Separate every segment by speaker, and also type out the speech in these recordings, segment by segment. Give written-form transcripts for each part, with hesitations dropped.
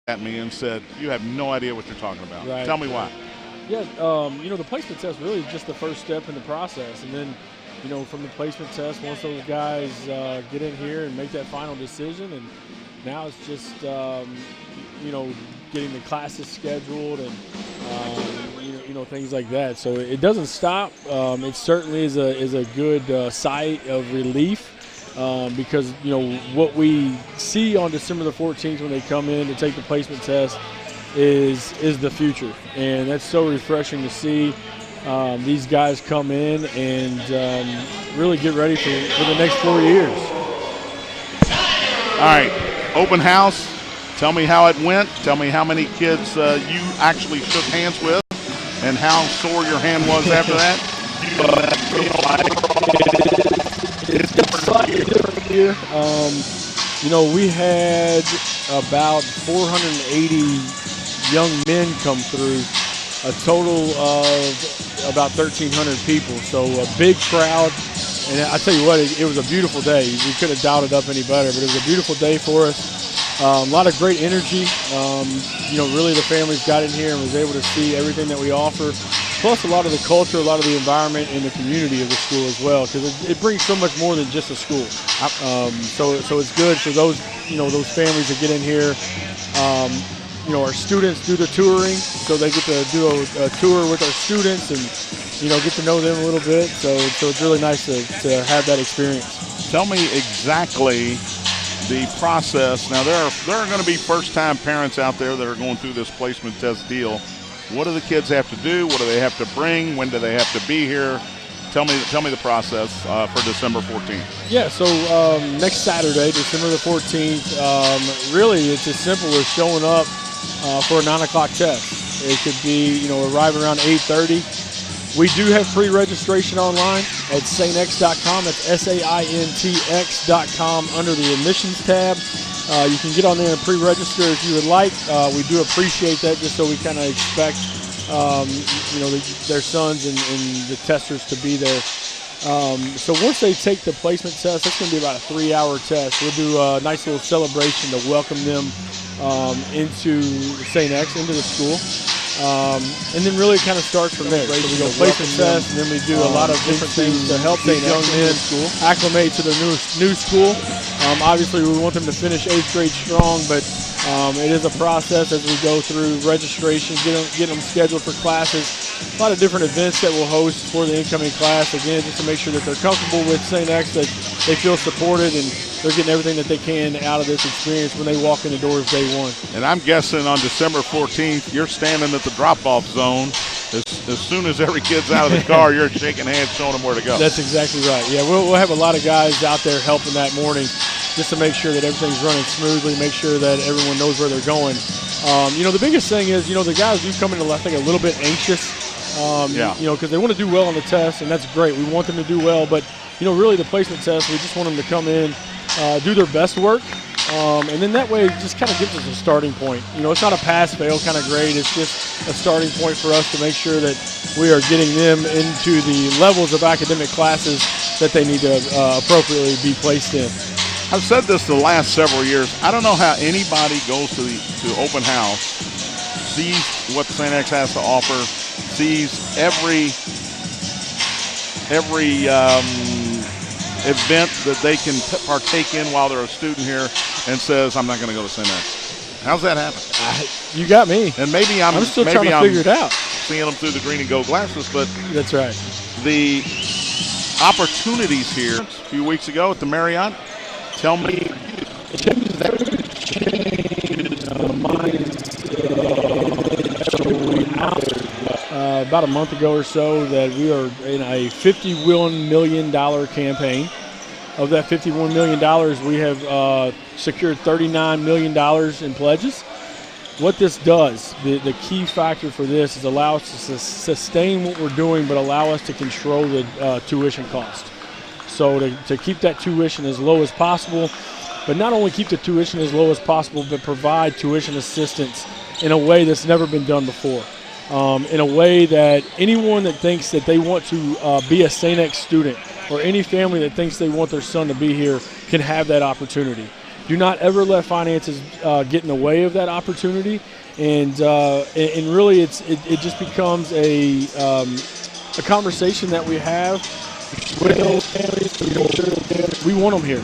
Speaker 1: at me and said, "You have no idea what you're talking about."
Speaker 2: Right.
Speaker 1: Tell me why.
Speaker 2: Yeah, the placement test really is just the first step in the process. And then, from the placement test, once those guys get in here and make that final decision, and now it's just, getting the classes scheduled and, things like that. So it doesn't stop. It certainly is a good sight of relief. Because what we see on December the 14th when they come in to take the placement test is the future, and that's so refreshing to see these guys come in and really get ready for the next 4 years.
Speaker 1: All right, open house. Tell me how it went. Tell me how many kids you actually shook hands with, and how sore your hand was after that.
Speaker 2: It's slightly different here. We had about 480 young men come through, a total of about 1,300 people. So a big crowd. And I tell you what, it was a beautiful day. We could have dialed it up any better, but it was a beautiful day for us. A lot of great energy. Really the families got in here and was able to see everything that we offer. Plus a lot of the culture, a lot of the environment and the community of the school as well, because it brings so much more than just a school. So it's good for those families that get in here. Our students do the touring, so they get to do a tour with our students and get to know them a little bit. So it's really nice to have that experience.
Speaker 1: Tell me exactly the process. Now there are going to be first-time parents out there that are going through this placement test deal. What do the kids have to do? What do they have to bring? When do they have to be here? Tell me the process for December 14th.
Speaker 2: Yeah, so next Saturday, December the 14th, really it's as simple as showing up for a 9 o'clock test. It could be, arrive around 8:30. We do have pre-registration online at saintx.com. That's SAINTX.com under the admissions tab. You can get on there and pre-register if you would like. We do appreciate that, just so we kind of expect, their sons and the testers to be there. So once they take the placement test, that's going to be about a 3-hour test. We'll do a nice little celebration to welcome them into St. X, into the school. And then really it kind of starts from there. So we go placement test, and then we do a lot of different things to help these young men acclimate to the new school. Obviously, we want them to finish 8th grade strong, but it is a process as we go through registration, get them scheduled for classes. A lot of different events that we'll host for the incoming class, again, just to make sure that they're comfortable with St. X, that they feel supported, and they're getting everything that they can out of this experience when they walk in the doors day one.
Speaker 1: And I'm guessing on December 14th, you're standing at the drop-off zone. As soon as every kid's out of the car, you're shaking hands, showing them where to go.
Speaker 2: That's exactly right. Yeah, we'll have a lot of guys out there helping that morning, just to make sure that everything's running smoothly, make sure that everyone knows where they're going. The biggest thing is, the guys do come in, I think, a little bit anxious, because they want to do well on the test, and that's great. We want them to do well, but, really the placement test, we just want them to come in, do their best work, and then that way it just kind of gives us a starting point. It's not a pass-fail kind of grade. It's just a starting point for us to make sure that we are getting them into the levels of academic classes that they need to appropriately be placed in.
Speaker 1: I've said this the last several years. I don't know how anybody goes to open house, sees what St. X has to offer, sees every event that they can partake in while they're a student here, and says, "I'm not going to go to St. X." How's that happen?
Speaker 2: You got me.
Speaker 1: And maybe I'm
Speaker 2: still trying to figure it out.
Speaker 1: Seeing them through the green and gold glasses, but
Speaker 2: that's right.
Speaker 1: The opportunities here a few weeks ago at the Marriott. Tell me.
Speaker 2: About a month ago or so, that we are in a $51 million campaign. Of that $51 million, we have secured $39 million in pledges. What this does, the key factor for this is allow us to sustain what we're doing, but allow us to control the tuition cost. So to keep that tuition as low as possible, but not only keep the tuition as low as possible, but provide tuition assistance in a way that's never been done before. In a way that anyone that thinks that they want to be a St. X student, or any family that thinks they want their son to be here, can have that opportunity. do not ever let finances get in the way of that opportunity. And really, it just becomes a conversation that we have with those families. We want them here.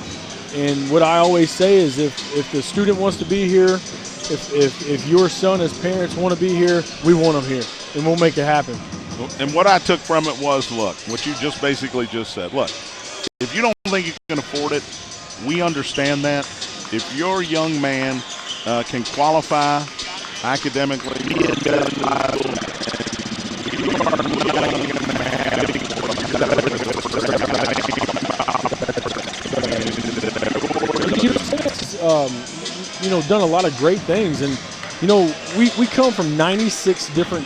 Speaker 2: And what I always say is if the student wants to be here, if your son as parents want to be here, we want them here, and we'll make it happen.
Speaker 1: And what I took from it was, look, what you just basically just said. Look, if you don't think you can afford it, we understand that. If your young man can qualify academically,
Speaker 2: done a lot of great things, and we come from 96 different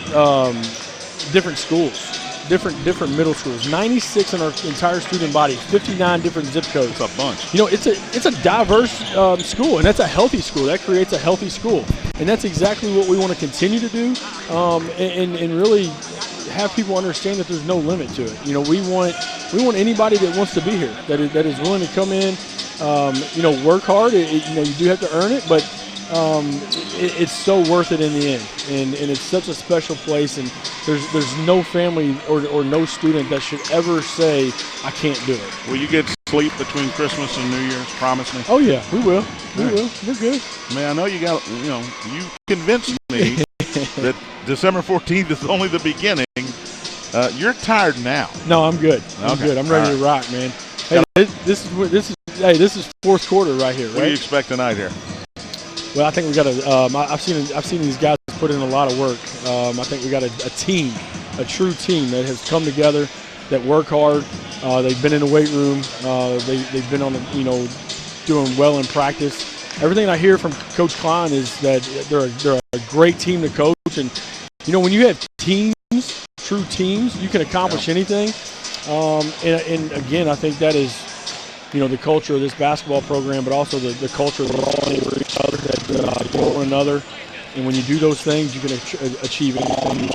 Speaker 2: schools, different middle schools, 96 in our entire student body, 59 different zip codes.
Speaker 1: It's a bunch.
Speaker 2: It's a diverse school, and that's a healthy school. That creates a healthy school, and that's exactly what we want to continue to do, and really have people understand that there's no limit to it. We want anybody that wants to be here, that is willing to come in, work hard. You do have to earn it, but it's so worth it in the end, and it's such a special place, and there's no family or no student that should ever say, I can't do it.
Speaker 1: Will you get sleep between Christmas and New Year's? Promise me.
Speaker 2: Oh yeah, we will. We will. We're good.
Speaker 1: Man, I know you convinced me that December 14th is only the beginning. You're tired now.
Speaker 2: No, I'm good. I'm good. I'm ready to rock, man. Hey, this is fourth quarter right here, right?
Speaker 1: What do you expect tonight here?
Speaker 2: Well, I think we got I've seen these guys put in a lot of work. I think we got a team, a true team that has come together, that work hard. They've been in the weight room. They've been on doing well in practice. Everything I hear from Coach Klein is that they're a great team to coach, and when you have teams, true teams, you can accomplish anything. And again, I think that is the culture of this basketball program, but also the culture of all for each other, that one another. And when you do those things, you can achieve anything.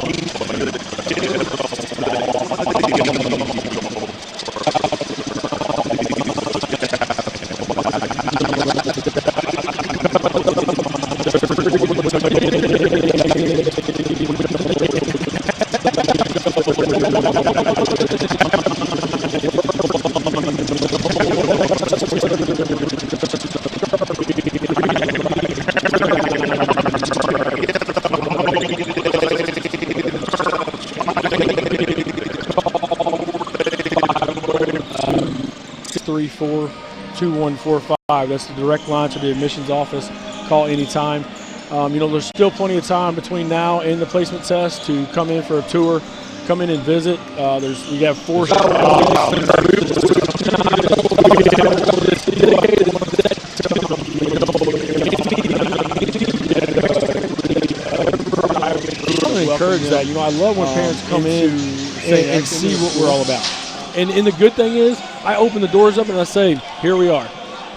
Speaker 2: 634-2145. That's the direct line to the admissions office. Call anytime. There's still plenty of time between now and the placement test to come in for a tour, come in and visit. We have 4 encourage that. I love when parents come in and see what we're all about. And the good thing is, I open the doors up and I say, here we are.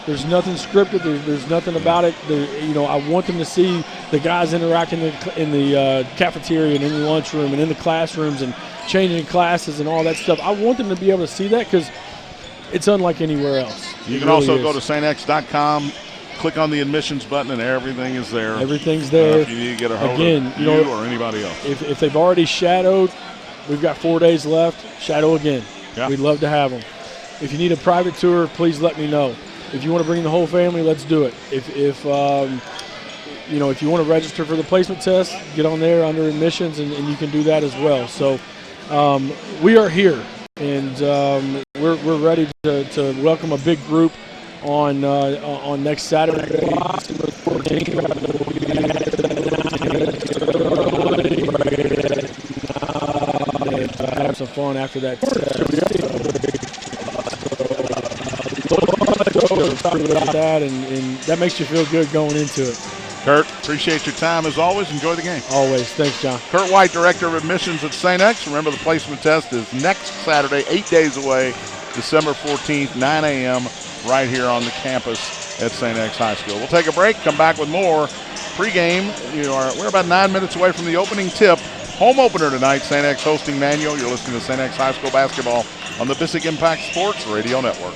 Speaker 2: There's nothing scripted. There's nothing about it. I want them to see the guys interacting in the cafeteria and in the lunchroom and in the classrooms and changing classes and all that stuff. I want them to be able to see that because it's unlike anywhere else.
Speaker 1: You can also go to stx.com, click on the admissions button, and everything is there.
Speaker 2: Everything's there.
Speaker 1: If you need to get a hold of you or anybody else.
Speaker 2: If they've already shadowed, we've got 4 days left. Shadow again.
Speaker 1: Yeah.
Speaker 2: We'd love to have them. If you need a private tour, please let me know. If you want to bring the whole family, let's do it. If you want to register for the placement test, get on there under admissions, and you can do that as well. So we are here, and we're ready to welcome a big group on next Saturday. Have some fun after that. And that makes you feel good going into it.
Speaker 1: Kurt, appreciate your time as always. Enjoy the game.
Speaker 2: Always. Thanks, John.
Speaker 1: Kurt White, Director of Admissions at St. X. Remember, the placement test is next Saturday, 8 days away, December 14th, 9 a.m., right here on the campus at St. X High School. We'll take a break, come back with more pregame. We're about 9 minutes away from the opening tip. Home opener tonight, St. X hosting Manual. You're listening to St. X High School basketball on the Bissett Impact Sports Radio Network.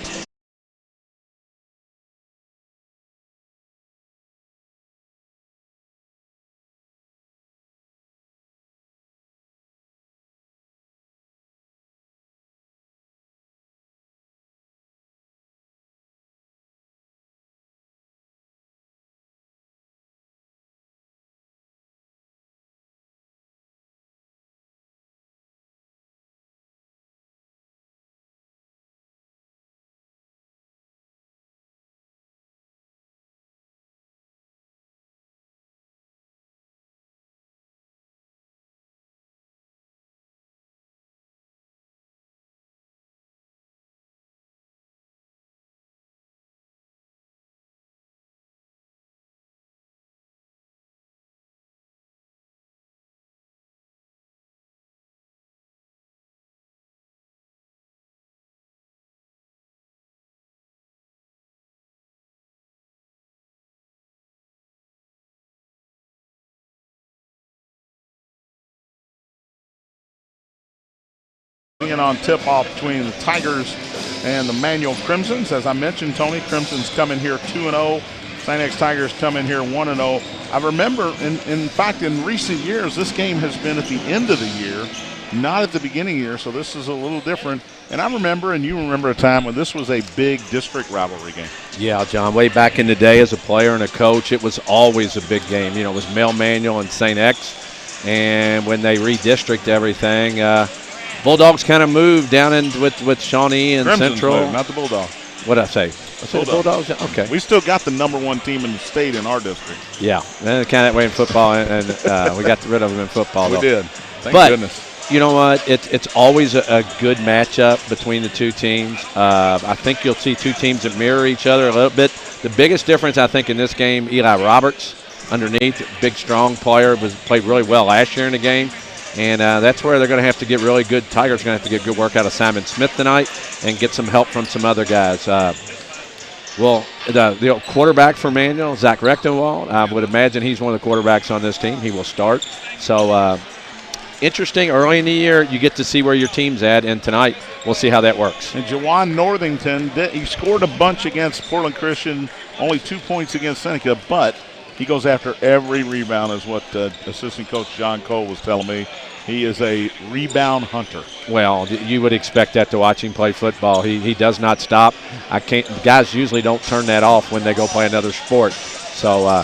Speaker 1: being on tip-off between the Tigers and the Manual Crimsons. As I mentioned, Tony, Crimsons come in here 2-0. St. X Tigers come in here 1-0. I remember, in fact, in recent years, this game has been at the end of the year, not at the beginning of the year, so this is a little different. And I remember, and you remember a time when this was a big district rivalry game.
Speaker 3: Yeah, John, way back in the day as a player and a coach, it was always a big game. You know, it was Male Manual and St. X. And when they redistricted everything, Bulldogs kind of moved down in with Shawnee and
Speaker 1: Crimson's
Speaker 3: Central.
Speaker 1: moved, not the Bulldogs.
Speaker 3: What did I say? I said Bulldogs? Okay.
Speaker 1: We still got the #1 team in the state in our district.
Speaker 3: Yeah, and kind of that way in football, and we got rid of them in football.
Speaker 1: We did. Thank goodness.
Speaker 3: You know what? It's always a good matchup between the two teams. I think you'll see two teams that mirror each other a little bit. The biggest difference, I think, in this game, Eli Roberts underneath, big, strong player, played really well last year in the game. And that's where they're going to have to get really good. Tigers are going to have to get good work out of Simon Smith tonight and get some help from some other guys. The quarterback for Manual, Zach Rechtenwald, I would imagine he's one of the quarterbacks on this team. He will start. So interesting. Early in the year, you get to see where your team's at, and tonight we'll see how that works.
Speaker 1: And Jawan Northington, he scored a bunch against Portland Christian, only 2 points against Seneca, but he goes after every rebound, is what assistant coach John Cole was telling me. He is a rebound hunter.
Speaker 3: Well, you would expect that to watch him play football. He does not stop. Guys usually don't turn that off when they go play another sport. So I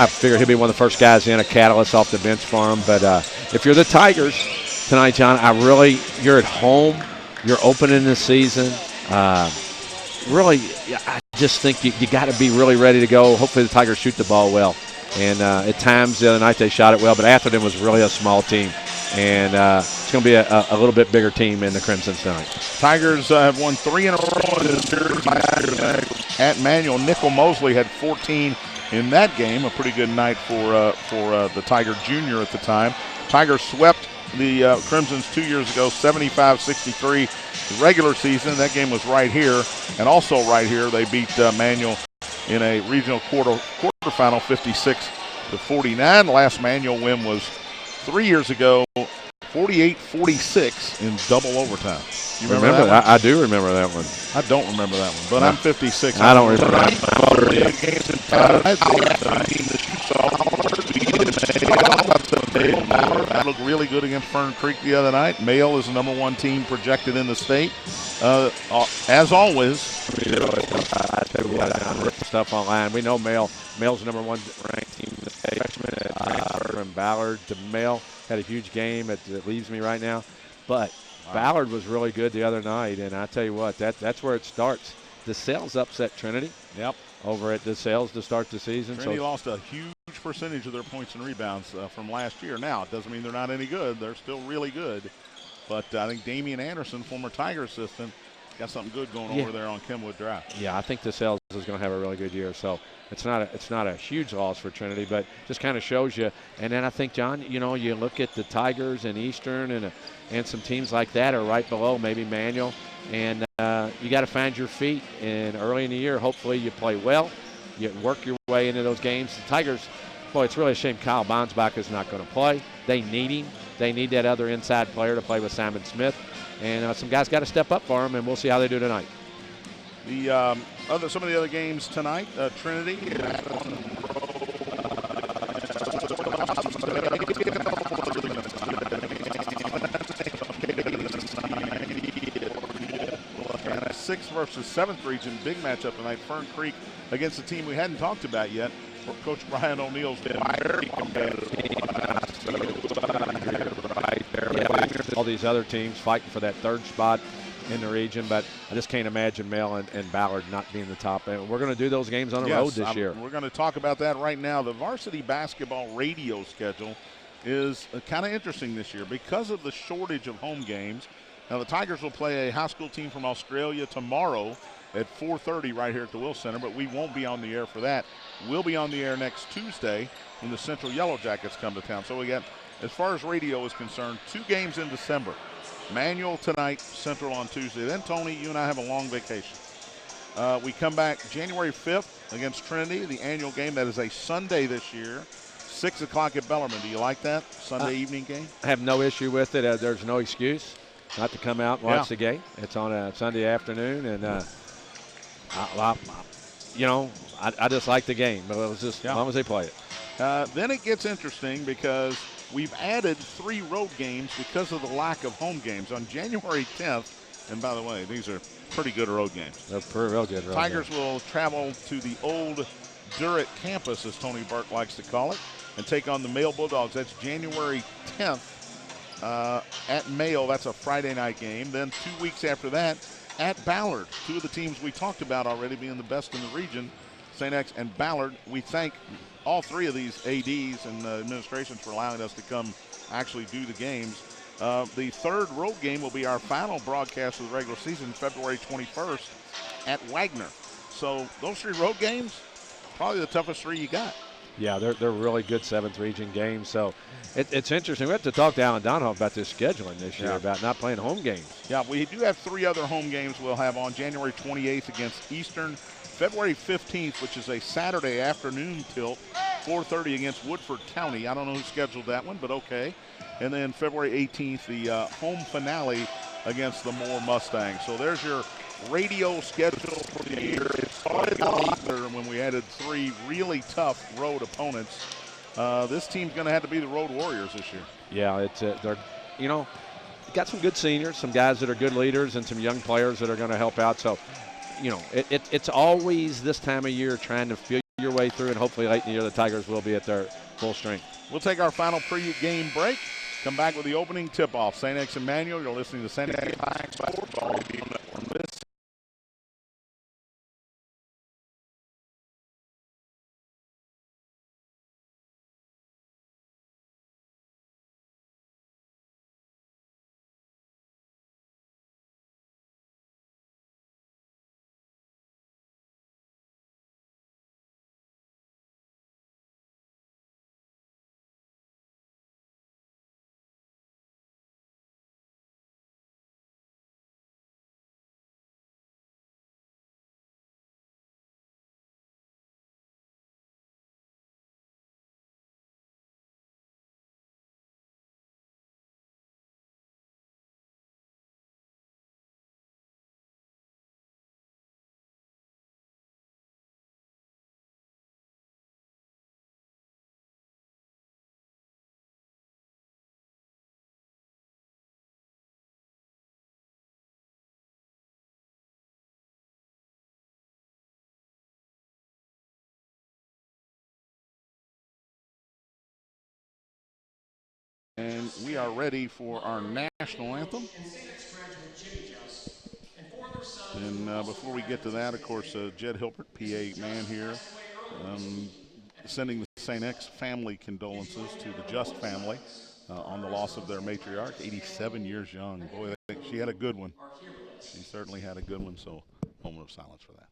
Speaker 3: figure he'll be one of the first guys in, a catalyst off the bench for him. But if you're the Tigers tonight, John, you're at home. You're opening the season. Really, I just think you got to be really ready to go. Hopefully the Tigers shoot the ball well. And at times the other night they shot it well, but Atherton was really a small team. And it's going to be a little bit bigger team in the Crimsons tonight.
Speaker 1: Tigers have won 3 in a row in this series. At Manual, Nickel Mosley had 14 in that game. A pretty good night for the Tiger Junior at the time. Tigers swept the Crimsons 2 years ago, 75-63. The regular season, that game was right here. And also right here, they beat Manual in a regional quarterfinal, 56-49. The last Manual win was 3 years ago, 48-46 in double overtime. You remember that one?
Speaker 3: I do remember that one.
Speaker 1: I don't remember that one, but no. I'm 56.
Speaker 3: I don't remember that
Speaker 1: That looked really good against Fern Creek the other night. Male is the #1 team projected in the state. As always,
Speaker 3: stuff online. We know Male's the #1 ranked team in the state. Freshman from Ballard to Male had a huge game. It leaves me right now, but Ballard was really good the other night, and I tell you what, that's where it starts. DeSales upset Trinity.
Speaker 1: Yep.
Speaker 3: Over at DeSales to start the season.
Speaker 1: Trinity lost a huge percentage of their points and rebounds from last year. Now, it doesn't mean they're not any good. They're still really good. But I think Damian Anderson, former Tiger assistant, got something good going over there on Kenwood Drive. Yeah,
Speaker 3: I think DeSales is going to have a really good year. So it's not a huge loss for Trinity, but just kind of shows you. And then I think, John, you look at the Tigers and Eastern and some teams like that are right below, maybe Manual. And you got to find your feet. And early in the year, hopefully you play well. You work your way into those games. The Tigers, boy, it's really a shame Kyle Bonsbach is not going to play. They need him. They need that other inside player to play with Simon Smith. And some guys got to step up for him, and we'll see how they do tonight.
Speaker 1: Some of the other games tonight, Trinity. And a 6th versus 7th region big matchup tonight. Fern Creek against a team we hadn't talked about yet. Coach Brian O'Neill's been very competitive.
Speaker 3: All these other teams fighting for that 3rd spot in the region, but I just can't imagine Male and Ballard not being the top. And we're going to do those games on the road this year.
Speaker 1: We're going to talk about that right now. The varsity basketball radio schedule is kind of interesting this year because of the shortage of home games. Now, the Tigers will play a high school team from Australia tomorrow at 4:30 right here at the Will Center, but we won't be on the air for that. We'll be on the air next Tuesday when the Central Yellow Jackets come to town. So we got, as far as radio is concerned, 2 games in December. Manual tonight, Central on Tuesday. Then, Tony, you and I have a long vacation. We come back January 5th against Trinity, the annual game. That is a Sunday this year, 6 o'clock at Bellarmine. Do you like that Sunday evening game?
Speaker 3: I have no issue with it. There's no excuse. not to come out and watch the game. It's on a Sunday afternoon, and I just like the game. But it was just as long as they play it.
Speaker 1: Then it gets interesting because we've added 3 road games because of the lack of home games. On January 10th, and by the way, these are pretty good road games.
Speaker 3: They're real good road
Speaker 1: Tigers
Speaker 3: games.
Speaker 1: will travel to the old Durrett campus, as Tony Burke likes to call it, and take on the Mayo Bulldogs. That's January 10th at Mayo. That's a Friday night game. Then 2 weeks after that, at Ballard. 2 of the teams we talked about already being the best in the region, St. X and Ballard. We thank all 3 of these ADs and administrations for allowing us to come actually do the games. The 3rd road game will be our final broadcast of the regular season, February 21st at Wagner. So those 3 road games, probably the toughest 3 you got.
Speaker 3: Yeah, they're really good 7th region games. So it's interesting. We have to talk to Alan Donahoe about this scheduling this year, about not playing home games.
Speaker 1: Yeah, we do have 3 other home games we'll have on January 28th against Eastern, February 15th, which is a Saturday afternoon tilt, 4:30 against Woodford County. I don't know who scheduled that one, but okay. And then February 18th, the home finale against the Moore Mustangs. So there's your radio schedule for the year. It started out better when we added 3 really tough road opponents. This team's going to have to be the Road Warriors this year.
Speaker 3: Yeah, it's they're got some good seniors, some guys that are good leaders, and some young players that are going to help out. So, it's always this time of year trying to feel your way through, and hopefully late in the year the Tigers will be at their full strength.
Speaker 1: We'll take our final pre-game break. Come back with the opening tip-off. St. X Emmanuel, you're listening to St. X Sports on this. And we are ready for our national anthem. And before we get to that, of course, Jed Hilbert, PA man here, sending the St. X family condolences to the Just family on the loss of their matriarch, 87 years young. Boy, she had a good one. She certainly had a good one, so moment of silence for that.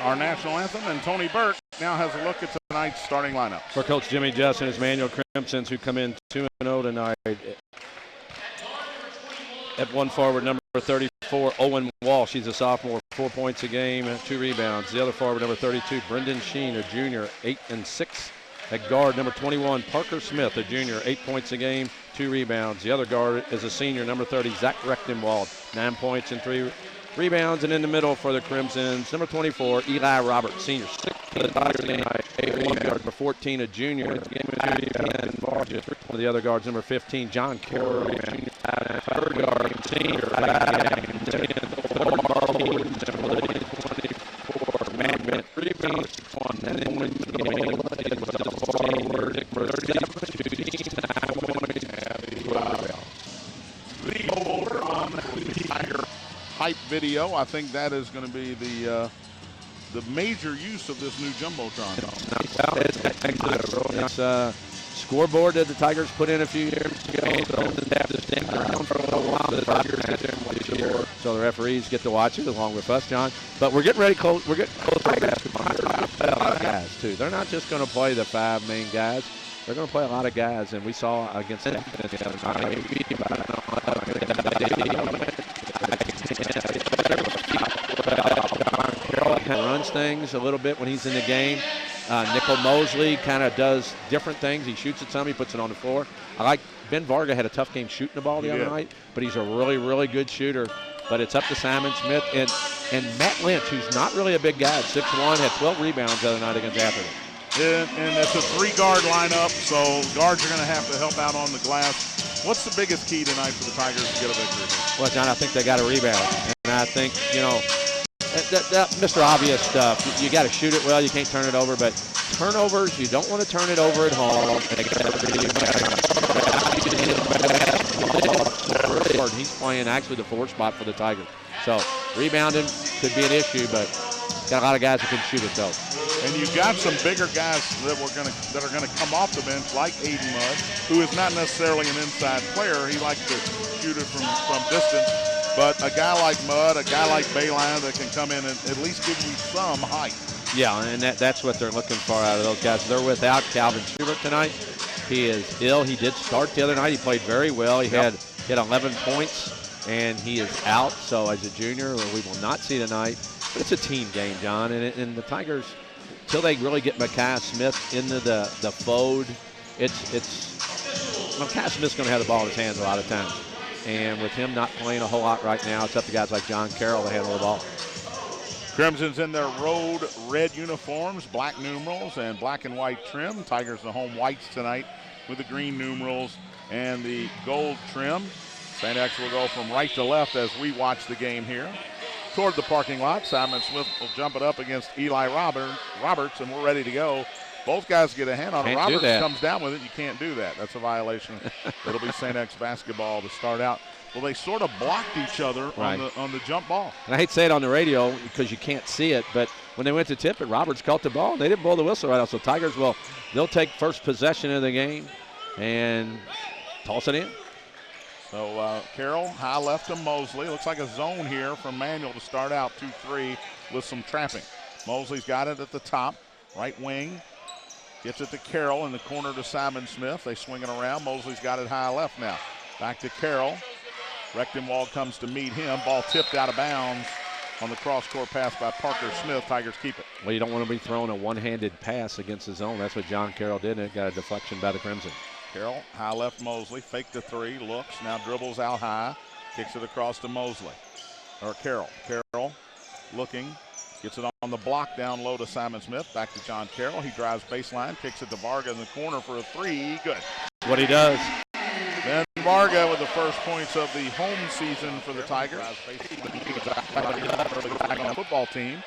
Speaker 1: Our national anthem, and Tony Burke now has a look at the tonight's starting lineup.
Speaker 3: For Coach Jimmy Jess and his Manual Crimsons, who come in 2-0 tonight. At one forward, number 34, Owen Walsh. He's a sophomore, 4 points a game, 2 rebounds. The other forward, number 32, Brendan Sheen, a junior, 8 and 6. At guard, number 21, Parker Smith, a junior, 8 points a game, 2 rebounds. The other guard is a senior, number 30, Zach Rechtenwald, 9 points and 3 rebounds. And in the middle for the Crimsons, number 24, Eli Roberts, senior, 6 number 14, a junior, and one of the other guards, number 15, John Carroll, junior, third guard, senior,
Speaker 1: hype video. I think that is going to be the major use of this new jumbotron.
Speaker 3: It's scoreboard that the Tigers put in a few years ago. So the referees get to watch it along with us, John. But we're getting ready close. We're getting close to basketball guys too. They're not just going to play the 5 main guys. They're going to play a lot of guys, and we saw against them the other night. Kind of runs things a little bit when he's in the game. Nickel Mosley kind of does different things. He shoots at some, he puts it on the floor. I like Ben Varga had a tough game shooting the ball the other night, but he's a really, really good shooter. But it's up to Simon Smith and Matt Lynch, who's not really a big guy, 6'1", had 12 rebounds the other night against Atherton.
Speaker 1: And it's a 3-guard lineup, so guards are going to have to help out on the glass. What's the biggest key tonight for the Tigers to get a victory?
Speaker 3: Well, John, I think they got a rebound. And I think, that Mr. Obvious stuff, you got to shoot it well, you can't turn it over, but turnovers, you don't want to turn it over at home. He's playing actually the 4 spot for the Tigers. So rebounding could be an issue, but got a lot of guys who can shoot it though.
Speaker 1: And you've got some bigger guys that are going to come off the bench, like Aiden Mudd, who is not necessarily an inside player. He likes to shoot it from distance. But a guy like Mudd, a guy like Bayline that can come in and at least give you some height. Yeah,
Speaker 3: and that's what they're looking for out of those guys. They're without Calvin Schubert tonight. He is ill. He did start the other night. He played very well. He had 11 points, and he is out. So as a junior, we will not see tonight. But it's a team game, John, and the Tigers, until they really get Mekhi Smith into the fold, Mekhi Smith's going to have the ball in his hands a lot of times. And with him not playing a whole lot right now, it's up to guys like John Carroll to handle the ball.
Speaker 1: Crimson's in their road red uniforms, black numerals and black and white trim. Tigers the home whites tonight with the green numerals and the gold trim. St. X will go from right to left as we watch the game here. Toward the parking lot, Simon Smith will jump it up against Eli Roberts, and we're ready to go. Both guys get a hand on it. Roberts comes down with it. You can't do that. That's a violation. It'll be St. X basketball to start out. Well, they sort of blocked each other on the jump ball.
Speaker 3: And I hate to say it on the radio because you can't see it, but when they went to tip it, Roberts caught the ball. They didn't blow the whistle right off. So Tigers they'll take first possession of the game and toss it in.
Speaker 1: So Carroll, high left to Mosley. Looks like a zone here from Manuel to start out 2-3 with some trapping. Mosley's got it at the top, right wing. Gets it to Carroll in the corner to Simon Smith. They swing it around. Mosley's got it high left now. Back to Carroll. Rechtenwald comes to meet him. Ball tipped out of bounds on the cross-court pass by Parker Smith. Tigers keep it.
Speaker 3: Well, you don't want to be throwing a one-handed pass against the zone. That's what John Carroll did, and it got a deflection by the Crimson.
Speaker 1: Carroll, high left Mosley. Fake the 3, looks, now dribbles out high. Kicks it across to Mosley. Or Carroll. Carroll looking. Gets it on the block down low to Simon Smith. Back to John Carroll. He drives baseline. Kicks it to Varga in the corner for a 3. Good.
Speaker 3: What he does.
Speaker 1: Ben Varga with the first points of the home season for the Tigers. Football team.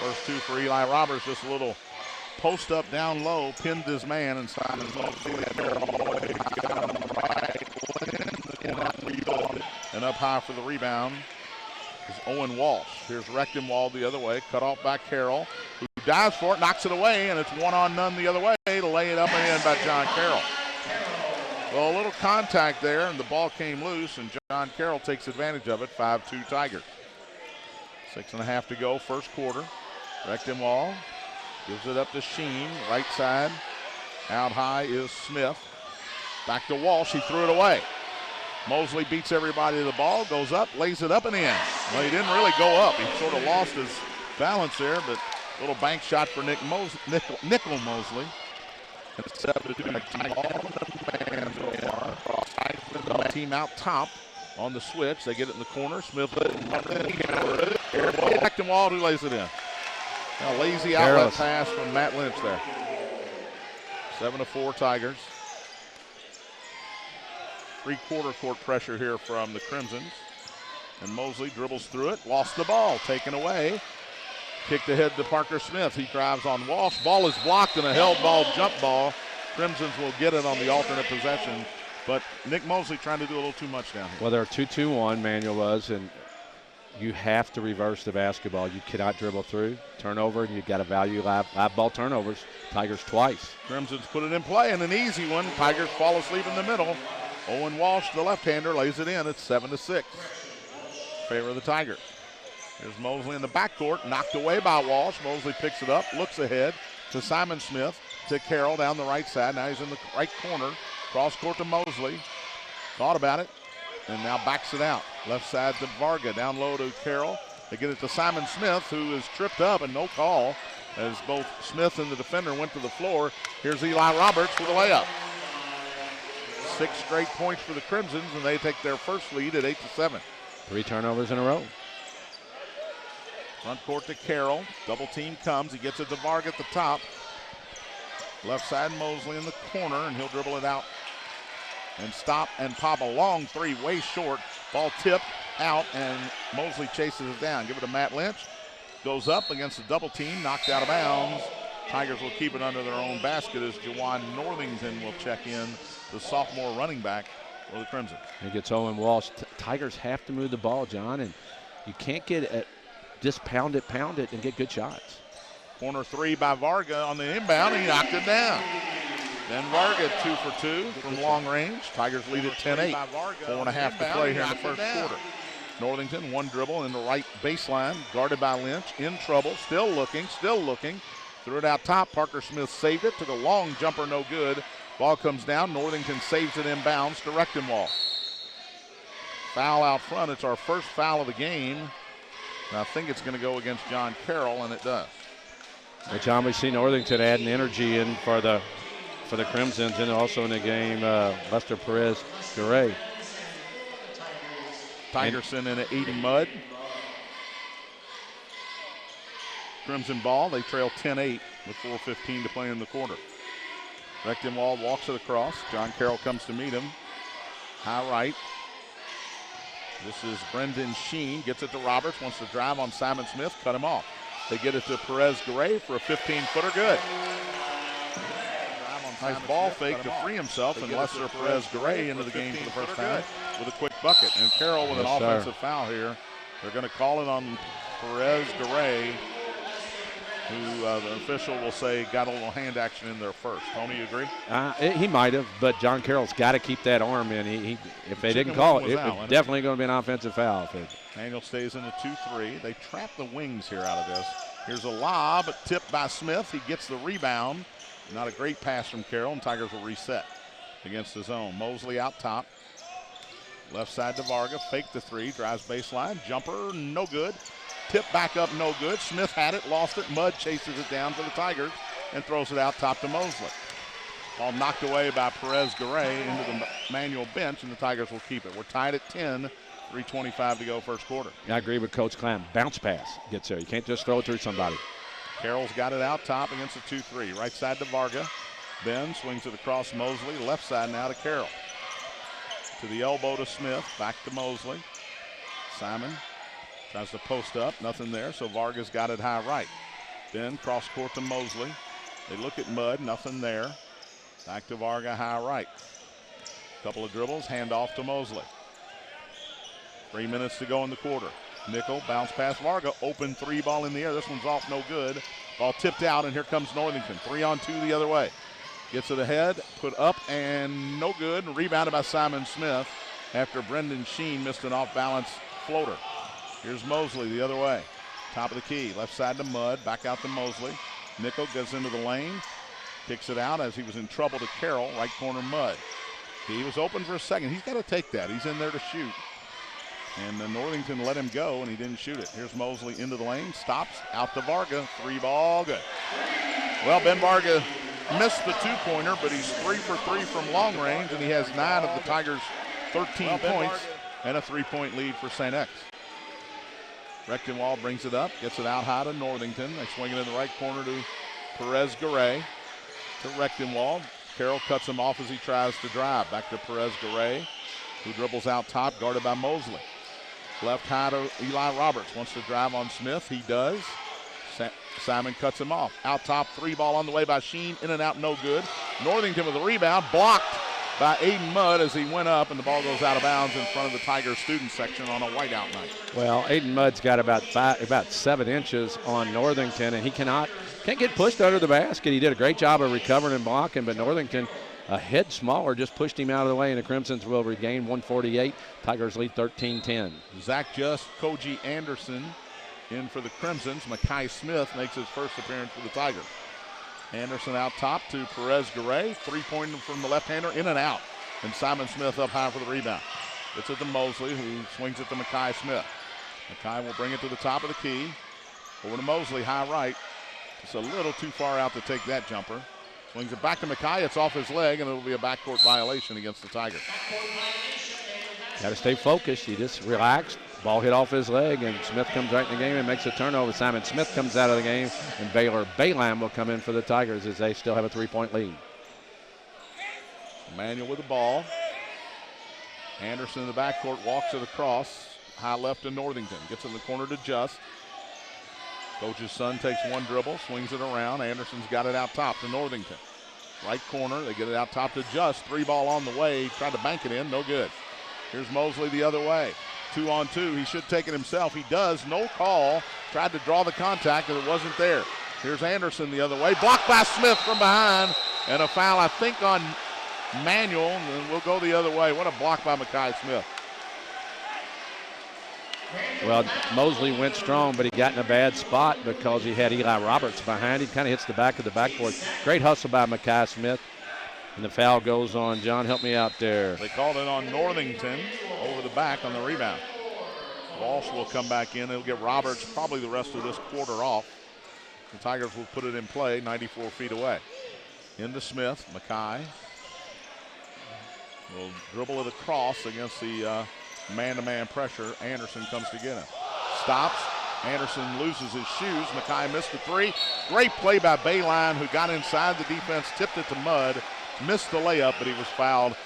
Speaker 1: First 2 for Eli Roberts. Just a little post up down low. Pinned his man and Simon and up high for the rebound is Owen Walsh. Here's Rechtenwald the other way. Cut off by Carroll, who dives for it, knocks it away, and it's 1-on-none the other way to lay it up and in by John Carroll. Well, a little contact there, and the ball came loose, and John Carroll takes advantage of it. 5-2 Tigers. 6.5 to go, first quarter. Rechtenwald gives it up to Sheen, right side. Out high is Smith. Back to Walsh, he threw it away. Mosley beats everybody to the ball, goes up, lays it up and in. Well, he didn't really go up. He sort of lost his balance there, but a little bank shot for Nickel Mosley. And 7-2. Team out top on the switch. They get it in the corner. Smith Rechtenwald who lays it in. A lazy outlet pass from Matt Lynch there. 7-4 Tigers. Three-quarter court pressure here from the Crimsons. And Mosley dribbles through it. Lost the ball. Taken away. Kicked ahead to Parker Smith. He drives on Walsh. Ball is blocked and a held ball, jump ball. Crimsons will get it on the alternate possession. But Nick Mosley trying to do a little too much down here.
Speaker 3: Well, they're 2-2-1, Manuel was, and you have to reverse the basketball. You cannot dribble through. Turnover, and you've got to value live ball turnovers. Tigers twice.
Speaker 1: Crimsons put it in play, and an easy one. Tigers fall asleep in the middle. Owen Walsh, the left-hander, lays it in. It's 7-6. Favor of the Tigers. Here's Mosley in the backcourt, knocked away by Walsh. Mosley picks it up, looks ahead to Simon Smith, to Carroll down the right side. Now he's in the right corner. Cross court to Mosley. Thought about it, and now backs it out. Left side to Varga, down low to Carroll. They get it to Simon Smith, who is tripped up and no call as both Smith and the defender went to the floor. Here's Eli Roberts with a layup. 6 straight points for the Crimsons, and they take their first lead at 8-7.
Speaker 3: 3 turnovers in a row.
Speaker 1: Front court to Carroll. Double team comes. He gets it to Varga at the top. Left side Mosley in the corner, and he'll dribble it out and stop and pop a long three, way short. Ball tipped out, and Mosley chases it down. Give it to Matt Lynch. Goes up against the double team, knocked out of bounds. Tigers will keep it under their own basket as Jawan Northington will check in, the sophomore running back for the Crimson.
Speaker 3: He gets Owen Walsh. Tigers have to move the ball, John, and you can't get it, just pound it, and get good shots.
Speaker 1: Corner three by Varga on the inbound, and he knocked it down. Then Varga 2 for 2 from long range. Tigers lead at 10-8. 4.5 to play here in the first quarter. Northington, one dribble in the right baseline, guarded by Lynch, in trouble, still looking. Threw it out top. Parker Smith saved it, took a long jumper, no good. Ball comes down. Northington saves it inbounds to Rechtenwald. Foul out front. It's our first foul of the game. And I think it's going to go against John Carroll, and it does.
Speaker 3: Well, John, we see Northington adding energy in for the Crimsons, and also in the game, Lester Perez-Garay.
Speaker 1: Tigerson in an 80 mud. Crimson ball. They trail 10-8 with 4:15 to play in the quarter. Rechtenwald walks it across. John Carroll comes to meet him. High right. This is Brendan Sheen. Gets it to Roberts. Wants to drive on Simon Smith. Cut him off. They get it to Perez-Garay for a 15-footer. Good. Nice ball fake to free himself, and Lester Perez-Garay into the game for the first time with a quick bucket. And Carroll with an offensive foul here. They're going to call it on Perez-Garay, who the official will say got a little hand action in there first. Tony, you agree?
Speaker 3: He might have, but John Carroll's got to keep that arm in. If they didn't call it, it was definitely going to be an offensive foul.
Speaker 1: Daniel stays in the 2-3. They trap the wings here out of this. Here's a lob, tipped by Smith. He gets the rebound. Not a great pass from Carroll, and Tigers will reset against the zone. Mosley out top. Left side to Varga. Fake the three. Drives baseline. Jumper, no good. Tip back up, no good. Smith had it, lost it. Mudd chases it down for the Tigers and throws it out top to Mosley. Ball knocked away by Perez-Garay into the Manual bench, and the Tigers will keep it. We're tied at 10. 3:25 to go first quarter.
Speaker 3: Yeah, I agree with Coach Clam. Bounce pass gets there. You can't just throw it through somebody.
Speaker 1: Carroll's got it out top against the 2-3. Right side to Varga. Ben swings it across Mosley. Left side now to Carroll. To the elbow to Smith. Back to Mosley. Simon tries to post up. Nothing there, so Varga's got it high right. Ben cross court to Mosley. They look at Mudd. Nothing there. Back to Varga high right. Couple of dribbles. Hand off to Mosley. 3 minutes to go in the quarter. Nickel, bounce pass Varga, open three ball in the air. This one's off, no good. Ball tipped out, and here comes Northington. 3-on-2 the other way. Gets it ahead, put up, and no good. Rebounded by Simon Smith after Brendan Sheen missed an off-balance floater. Here's Mosley the other way. Top of the key, left side to Mudd, back out to Mosley. Nickel goes into the lane, kicks it out as he was in trouble to Carroll, right corner Mudd. He was open for a second. He's got to take that. He's in there to shoot. And Northington let him go, and he didn't shoot it. Here's Mosley into the lane, stops, out to Varga, 3-ball, good. Well, Ben Varga missed the two-pointer, but he's 3 for 3 from long range, and he has 9 of the Tigers' 13 points and a 3-point lead for St. X. Rechtenwald brings it up, gets it out high to Northington. They swing it in the right corner to Perez-Garay. To Rechtenwald. Carroll cuts him off as he tries to drive. Back to Perez-Garay, who dribbles out top, guarded by Mosley. Left high to Eli Roberts. Wants to drive on Smith. He does. Simon cuts him off. Out top, 3-ball on the way by Sheen. In and out, no good. Northington with a rebound. Blocked by Aiden Mudd as he went up, and the ball goes out of bounds in front of the Tigers student section on a whiteout night.
Speaker 3: Well, Aiden Mudd's got about 7 inches on Northington, and he can't get pushed under the basket. He did a great job of recovering and blocking, but Northington, a head smaller, just pushed him out of the way, and the Crimsons will regain 148. Tigers lead 13-10.
Speaker 1: Zach Just, Koji Anderson in for the Crimsons. Makai Smith makes his first appearance for the Tigers. Anderson out top to Perez-Garay. 3-pointer from the left-hander, in and out. And Simon Smith up high for the rebound. It's it to Mosley, who swings it to Makai Smith. Makai will bring it to the top of the key. Over to Mosley, high right. Just a little too far out to take that jumper. Swings it back to Makai. It's off his leg, and it'll be a backcourt violation against the Tigers.
Speaker 3: Got to stay focused. He just relaxed. Ball hit off his leg, and Smith comes right in the game and makes a turnover. Simon Smith comes out of the game, and Baylor Baylam will come in for the Tigers as they still have a 3-point lead.
Speaker 1: Manuel with the ball. Anderson in the backcourt walks it across. High left to Northington. Gets in the corner to Just. Coach's son takes one dribble, swings it around. Anderson's got it out top to Northington. Right corner, they get it out top to Just. 3-ball on the way, tried to bank it in, no good. Here's Mosley the other way. 2-on-2, he should take it himself. He does, no call. Tried to draw the contact, and it wasn't there. Here's Anderson the other way. Blocked by Smith from behind, and a foul, I think, on Manuel, and we'll go the other way. What a block by Makai Smith.
Speaker 3: Well, Mosley went strong, but he got in a bad spot because he had Eli Roberts behind him. Kind of hits the back of the backboard. Great hustle by Makai Smith. And the foul goes on. John, help me out there.
Speaker 1: They called it on Northington over the back on the rebound. Walsh will come back in. He'll get Roberts probably the rest of this quarter off. The Tigers will put it in play 94 feet away. Into Smith. Makai will dribble it across against the man-to-man pressure. Anderson comes to get him. Stops. Anderson loses his shoes. Makai missed the 3. Great play by Bayline, who got inside the defense, tipped it to Mudd. Missed the layup, but he was fouled,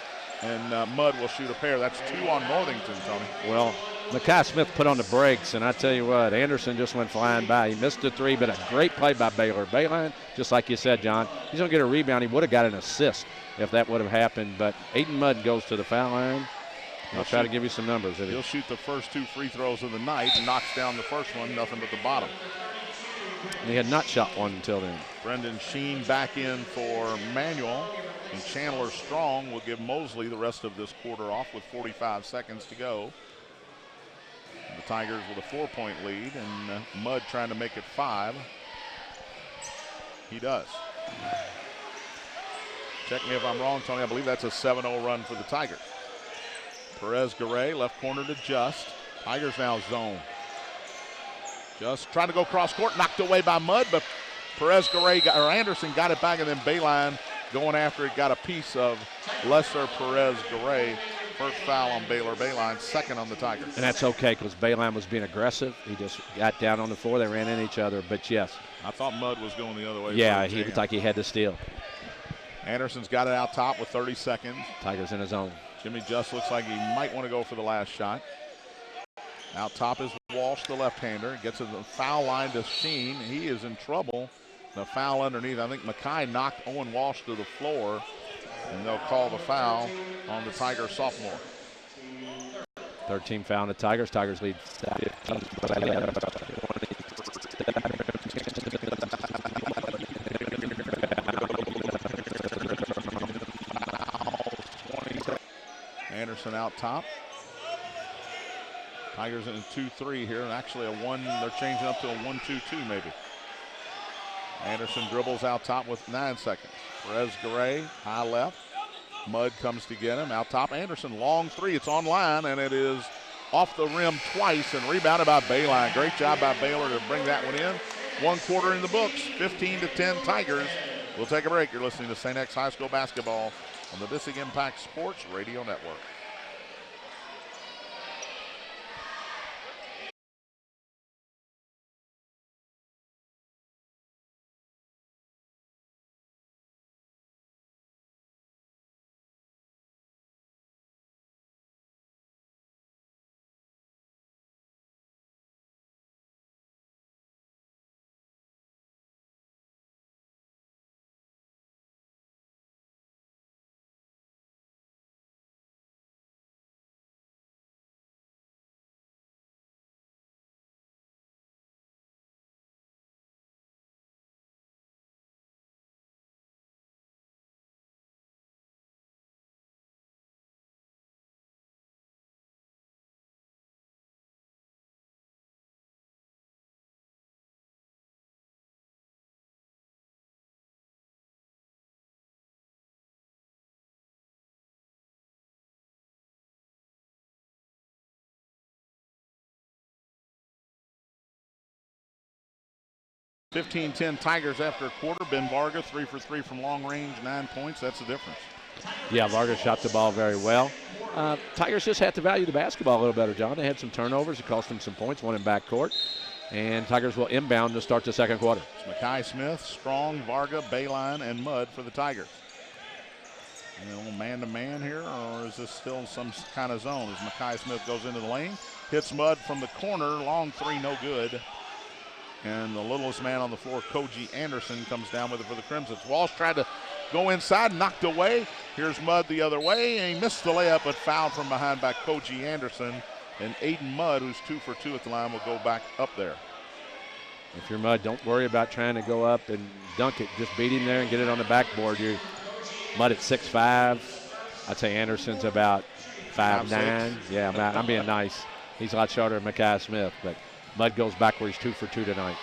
Speaker 1: and Mudd will shoot a pair. That's 2 on Northington, Tony.
Speaker 3: Well, Makai Smith put on the brakes, and I tell you what, Anderson just went flying by. He missed the 3, but a great play by Baylor. Bayline, just like you said, John, he's going to get a rebound. He would have got an assist if that would have happened, but Aiden Mudd goes to the foul line. I'll try to give you some numbers.
Speaker 1: He'll shoot the first 2 free throws of the night and knocks down the first one, nothing but the bottom.
Speaker 3: And he had not shot one until then.
Speaker 1: Brendan Sheen back in for Manuel. And Chandler Strong will give Mosley the rest of this quarter off with 45 seconds to go. The Tigers with a 4-point lead, and Mudd trying to make it 5. He does. Check me if I'm wrong, Tony. I believe that's a 7-0 run for the Tigers. Perez-Garay, left corner to Just. Tigers now zone. Just trying to go cross court, knocked away by Mudd, but Perez-Garay or Anderson got it back, and then Bayline going after it, got a piece of Lesser Perez-Garay. First foul on Baylor Bayline, second on the Tigers.
Speaker 3: And that's okay because Bayline was being aggressive. He just got down on the floor. They ran in each other, but yes.
Speaker 1: I thought Mudd was going the other way.
Speaker 3: Yeah, he looked like he had to steal.
Speaker 1: Anderson's got it out top with 30 seconds.
Speaker 3: Tigers in his own.
Speaker 1: Jimmy Just looks like he might want to go for the last shot. Out top is Walsh, the left-hander. Gets to the foul line to Sheen. He is in trouble. The foul underneath. I think Makai knocked Owen Walsh to the floor, and they'll call the foul on the Tiger sophomore.
Speaker 3: 13 foul on the Tigers. Tigers lead 15.
Speaker 1: Anderson out top. Tigers in a 2-3 here, and actually a one. They're changing up to a 1-2-2 maybe. Anderson dribbles out top with 9 seconds. Perez-Garay, high left. Mudd comes to get him. Out top, Anderson, long three. It's on line, and it is off the rim twice and rebounded by Bayline. Great job by Baylor to bring that one in. 1 quarter in the books, 15-10 Tigers. We'll take a break. You're listening to St. X High School basketball on the Bissing Impact Sports Radio Network. (15-10) Tigers after a quarter. Ben Varga 3 for 3 from long range, 9 points. That's the difference.
Speaker 3: Yeah, Varga shot the ball very well. Tigers just had to value the basketball a little better, John. They had some turnovers. It cost them some points, one in backcourt. And Tigers will inbound to start the second quarter.
Speaker 1: It's Mackay Smith, Strong, Varga, Bayline, and Mudd for the Tigers. A little man-to-man here, or is this still some kind of zone? As Mackay Smith goes into the lane, hits Mudd from the corner, long three, no good. And the littlest man on the floor, Koji Anderson, comes down with it for the Crimsons. Walsh tried to go inside, knocked away. Here's Mudd the other way, and he missed the layup, but fouled from behind by Koji Anderson. And Aiden Mudd, who's 2 for 2 at the line, will go back up there.
Speaker 3: If you're Mudd, don't worry about trying to go up and dunk it. Just beat him there and get it on the backboard. You're Mudd at 6'5". I'd say Anderson's about 5'9". Yeah, I'm being nice. He's a lot shorter than Mackay Smith, but Mudd goes back where he's 2 for 2 tonight.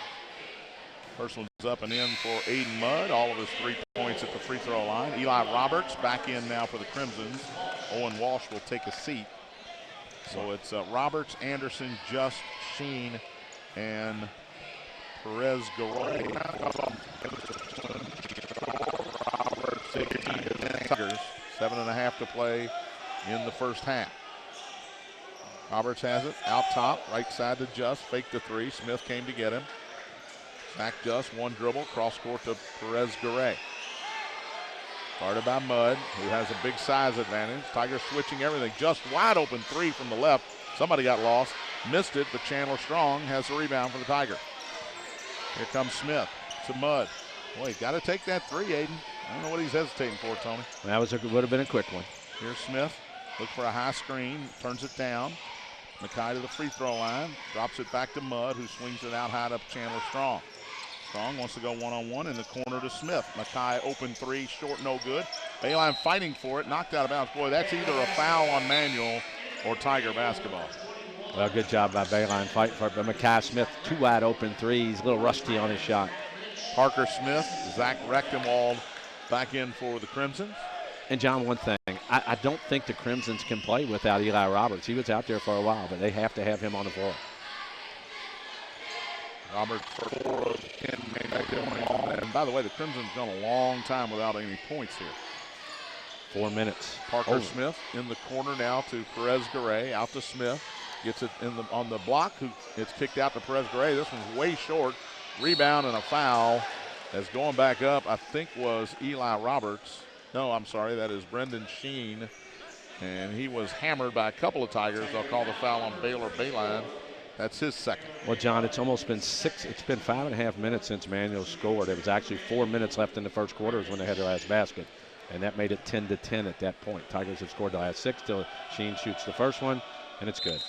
Speaker 1: First one's up and in for Aiden Mudd. All of his 3 points at the free throw line. Eli Roberts back in now for the Crimsons. Owen Walsh will take a seat. So it's Roberts, Anderson, Just, Sheen, and Perez-Garay. Roberts, 16-10 Tigers. 7.5 to play in the first half. Roberts has it out top, right side to Just, fake the 3. Smith came to get him. Zach Just, one dribble, cross court to Perez-Garay. Guarded by Mudd, who has a big size advantage. Tigers switching everything. Just wide open 3 from the left. Somebody got lost, missed it, but Chandler Strong has the rebound for the Tigers. Here comes Smith to Mudd. Boy, got to take that 3, Aiden. I don't know what he's hesitating for, Tony.
Speaker 3: That would have been a quick one.
Speaker 1: Here's Smith. Look for a high screen, turns it down. Mackay to the free throw line, drops it back to Mudd, who swings it out high to Chandler Strong. Strong wants to go one-on-one in the corner to Smith. Mackay open 3, short, no good. Bayline fighting for it, knocked out of bounds. Boy, that's either a foul on Manuel or Tiger basketball.
Speaker 3: Well, good job by Bayline fighting for it, but Mackay Smith, 2 wide open threes, a little rusty on his shot.
Speaker 1: Parker Smith, Zach Rechtenwald back in for the Crimsons.
Speaker 3: And, John, one thing. I don't think the Crimsons can play without Eli Roberts. He was out there for a while, but they have to have him on the floor.
Speaker 1: Roberts for 4 of 10. And by the way, the Crimson's gone a long time without any points here.
Speaker 3: 4 minutes.
Speaker 1: Parker Smith in the corner now to Perez-Garay, out to Smith. Gets it on the block. It's kicked out to Perez-Garay. This one's way short. Rebound and a foul. As going back up, I think was Eli Roberts. No, I'm sorry, that is Brendan Sheen. And he was hammered by a couple of Tigers. They'll call the foul on Baylor Bayline. That's his second.
Speaker 3: Well, John, it's almost been 5.5 minutes since Manuel scored. It was actually 4 minutes left in the first quarter when they had their last basket. And that made it 10-10 at that point. Tigers have scored the last 6 till Sheen shoots the first one, and it's good.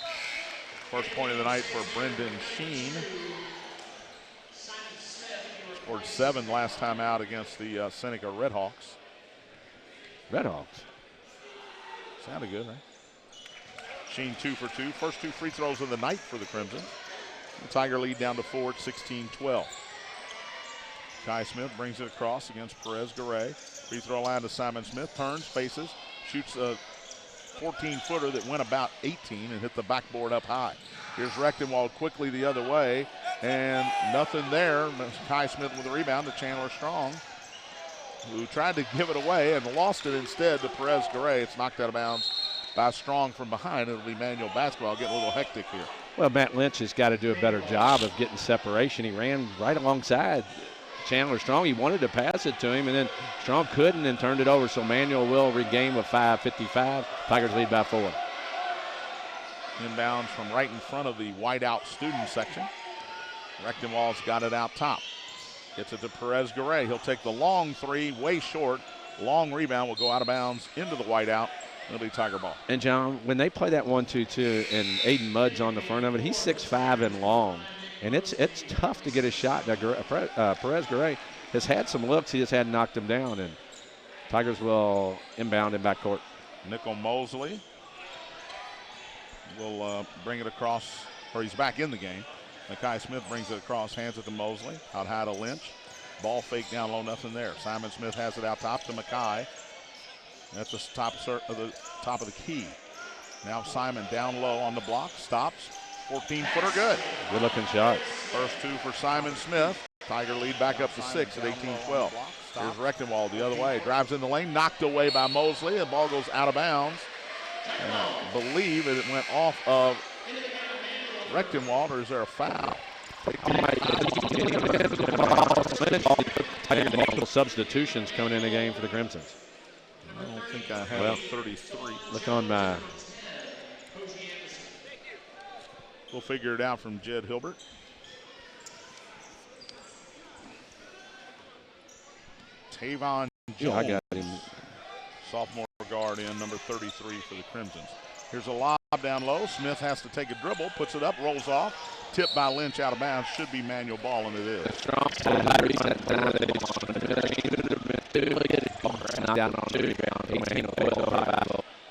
Speaker 1: First point of the night for Brendan Sheen. Scored 7 last time out against the Seneca Redhawks.
Speaker 3: Redhawks.
Speaker 1: Sounded good, right? Sheen 2 for 2. First 2 free throws of the night for the Crimson. The Tiger lead down to 4 at 16-12. Kai Smith brings it across against Perez-Garay. Free throw line to Simon Smith. Turns, faces, shoots a 14-footer that went about 18 and hit the backboard up high. Here's Rechtenwald quickly the other way, and nothing there. Kai Smith with the rebound to Chandler Strong, who tried to give it away and lost it instead to Perez-Garay. It's knocked out of bounds by Strong from behind. It'll be manual basketball. Getting a little hectic here.
Speaker 3: Well, Matt Lynch has got to do a better job of getting separation. He ran right alongside Chandler Strong. He wanted to pass it to him, and then Strong couldn't and turned it over. So Manuel will regain with 5:55. Tigers lead by 4.
Speaker 1: Inbounds from right in front of the whiteout student section. Rechtenwald's got it out top. Gets it to Perez-Garay. He'll take the long three, way short. Long rebound will go out of bounds into the whiteout. It'll be Tiger ball.
Speaker 3: And, John, when they play that 1-2-2 and Aiden Mudd's on the front of it, he's 6'5" and long. And it's tough to get a shot. Now, Perez-Garay has had some looks. He just hadn't knocked him down. And Tigers will inbound in backcourt.
Speaker 1: Nickel Mosley will bring it across, or he's back in the game. Makai Smith brings it across, hands it to Mosley. Out high to Lynch. Ball fake down low, nothing there. Simon Smith has it out top to Makai. At the top of the key. Now Simon down low on the block, stops. 14-footer good.
Speaker 3: Good looking shot.
Speaker 1: First 2 for Simon Smith. Tiger lead back up to 6 at 18-12. Here's Rechtenwald the other way. Drives in the lane, knocked away by Mosley. The ball goes out of bounds. And I believe it went off of Rechtenwald, or is there a foul?
Speaker 3: Substitutions coming in the game for the Crimsons.
Speaker 1: I don't think I have 33.
Speaker 3: Look on my.
Speaker 1: We'll figure it out from Jed Hilbert. Tavon Jones,
Speaker 3: I got him.
Speaker 1: sophomore guard in, number 33 for the Crimsons. Here's a lob down low. Smith has to take a dribble, puts it up, rolls off. Tipped by Lynch out of bounds. Should be manual ball, and it is.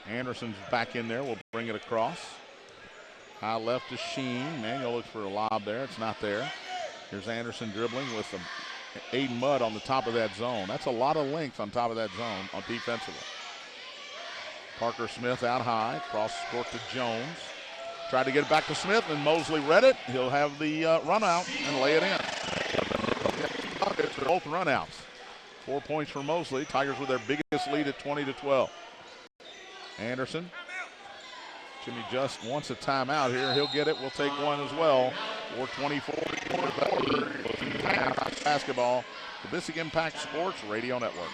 Speaker 1: Anderson's back in there. We'll bring it across. High left to Sheen. Manuel looks for a lob there. It's not there. Here's Anderson dribbling with Aiden Mudd on the top of that zone. That's a lot of length on top of that zone on defensively. Parker Smith out high. Cross court to Jones. Tried to get it back to Smith, and Mosley read it. He'll have the run out and lay it in. Both run outs. 4 points for Mosley. Tigers with their biggest lead at 20-12. Anderson. Jimmy just wants a timeout here. He'll get it. We'll take one as well. 4:24. Basketball. The Bissing Impact Sports Radio Network.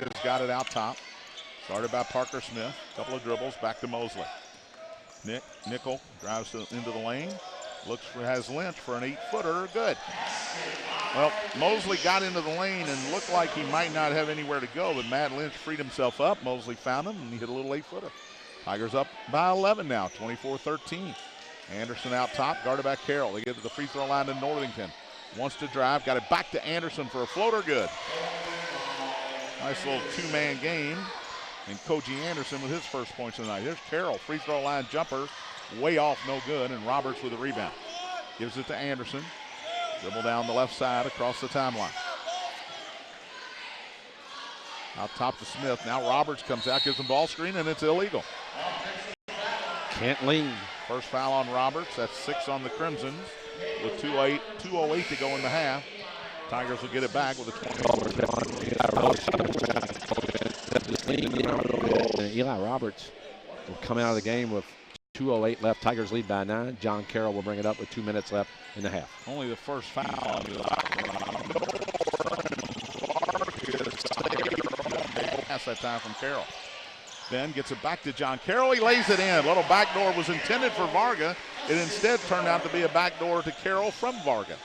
Speaker 1: Varga's got it out top. Started by Parker Smith. Couple of dribbles, back to Mosley. Nickel drives into the lane. Has Lynch for an 8-footer. Good. Well, Mosley got into the lane and looked like he might not have anywhere to go, but Matt Lynch freed himself up. Mosley found him, and he hit a little 8-footer. Tigers up by 11 now, 24-13. Anderson out top, guarded by Carroll. They get to the free throw line to Northington. Wants to drive, got it back to Anderson for a floater. Good. Nice little two-man game. And Koji Anderson with his first points of the night. Here's Carroll, free throw line jumper, way off, no good, and Roberts with a rebound. Gives it to Anderson. Dribble down the left side across the timeline. Out top to Smith. Now Roberts comes out, gives him ball screen, and it's illegal.
Speaker 3: Can't lean.
Speaker 1: First foul on Roberts. That's 6 on the Crimsons with 2:08 to go in the half. Tigers will get it back with a 20.
Speaker 3: Eli Roberts will come out of the game with 2:08 left. Tigers lead by 9. John Carroll will bring it up with 2 minutes left in the half.
Speaker 1: Only the first foul on Eli. Pass that time from Carroll. Then gets it back to John Carroll. He lays it in. Little backdoor was intended for Varga. It instead turned out to be a backdoor to Carroll from Varga.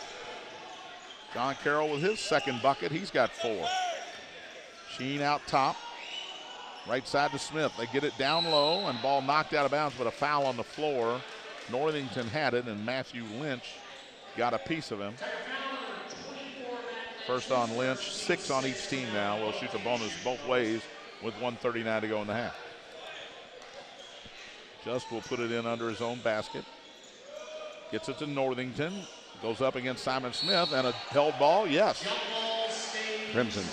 Speaker 1: John Carroll with his second bucket. He's got 4. Sheen out top. Right side to Smith. They get it down low and ball knocked out of bounds, but a foul on the floor. Northington had it, and Matthew Lynch got a piece of him. First on Lynch, 6 on each team now. We'll shoot the bonus both ways with 1:39 to go in the half. Just will put it in under his own basket. Gets it to Northington. Goes up against Simon Smith, and a held ball, yes.
Speaker 3: Crimsons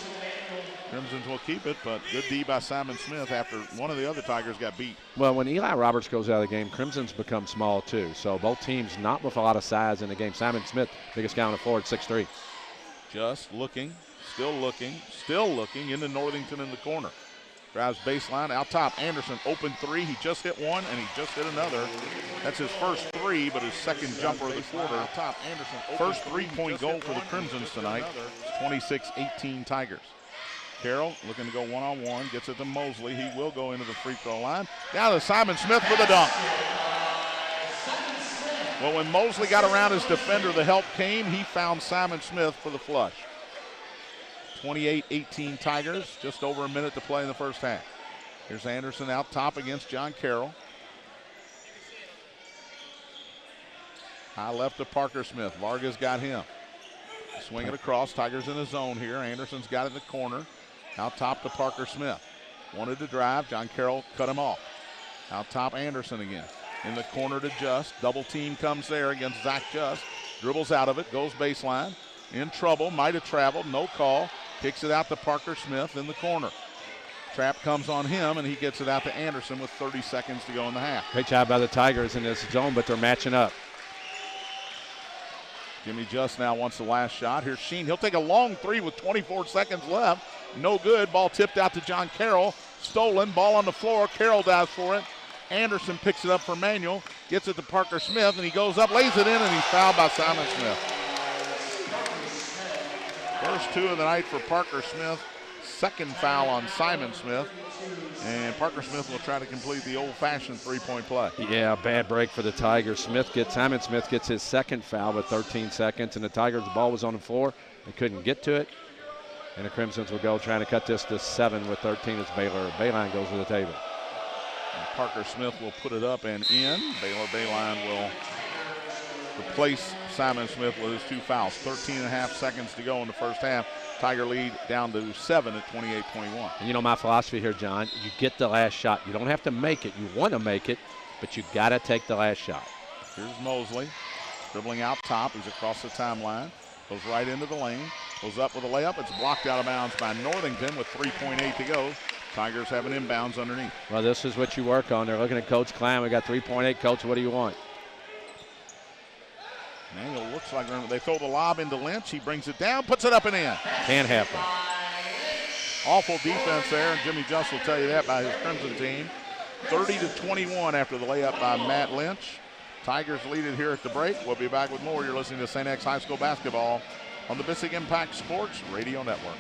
Speaker 1: will keep it, but good D by Simon Smith after one of the other Tigers got beat.
Speaker 3: Well, when Eli Roberts goes out of the game, Crimson's become small too. So both teams not with a lot of size in the game. Simon Smith, biggest guy on the floor at 6'3".
Speaker 1: Just looking, still looking into Northington in the corner. Drives baseline, out top, Anderson, open 3. He just hit one, and he just hit another. That's his first 3, but his second jumper of the quarter. Out top, Anderson, first 3-point goal for the Crimsons tonight. 26-18 Tigers. Carroll looking to go one-on-one, gets it to Mosley. He will go into the free throw line. Down to Simon Smith for the dunk. Well, when Mosley got around his defender, the help came. He found Simon Smith for the flush. 28-18 Tigers, just over a minute to play in the first half. Here's Anderson out top against John Carroll. High left to Parker Smith. Varga's got him. Swing it across. Tigers in the zone here. Anderson's got it in the corner. Out top to Parker Smith. Wanted to drive. John Carroll cut him off. Out top, Anderson again. In the corner to Just. Double team comes there against Zach Just. Dribbles out of it. Goes baseline. In trouble. Might have traveled. No call. Kicks it out to Parker Smith in the corner. Trap comes on him, and he gets it out to Anderson with 30 seconds to go in the half.
Speaker 3: Great job by the Tigers in this zone, but they're matching up.
Speaker 1: Jimmy Just now wants the last shot. Here's Sheen. He'll take a long 3 with 24 seconds left. No good. Ball tipped out to John Carroll. Stolen. Ball on the floor. Carroll dives for it. Anderson picks it up for Manuel. Gets it to Parker Smith, and he goes up, lays it in, and he's fouled by Simon Smith. First 2 of the night for Parker Smith. Second foul on Simon Smith. And Parker Smith will try to complete the old-fashioned 3-point play.
Speaker 3: Yeah, bad break for the Tigers. Simon Smith gets his second foul with 13 seconds, and the Tigers, the ball was on the floor. They couldn't get to it. And the Crimsons will go trying to cut this to 7 with 13 as Bayline goes to the table.
Speaker 1: And Parker Smith will put it up and in. Bayline will replace Simon Smith with his 2 fouls. 13.5 seconds to go in the first half. Tiger lead down to 7 at 28-21.
Speaker 3: And you know my philosophy here, John, you get the last shot. You don't have to make it. You want to make it, but you got to take the last shot.
Speaker 1: Here's Mosley dribbling out top. He's across the timeline. Goes right into the lane. Goes up with a layup. It's blocked out of bounds by Northington with 3.8 to go. Tigers have an inbounds underneath.
Speaker 3: Well, this is what you work on. They're looking at Coach Klein. We got 3.8. Coach, what do you want?
Speaker 1: Manuel looks like they throw the lob into Lynch. He brings it down, puts it up and in.
Speaker 3: Can't happen.
Speaker 1: Awful defense there, and Jimmy Just will tell you that by his Crimson team. 30-21 after the layup by Matt Lynch. Tigers lead it here at the break. We'll be back with more. You're listening to St. X High School basketball on the Bissig Impact Sports Radio Network.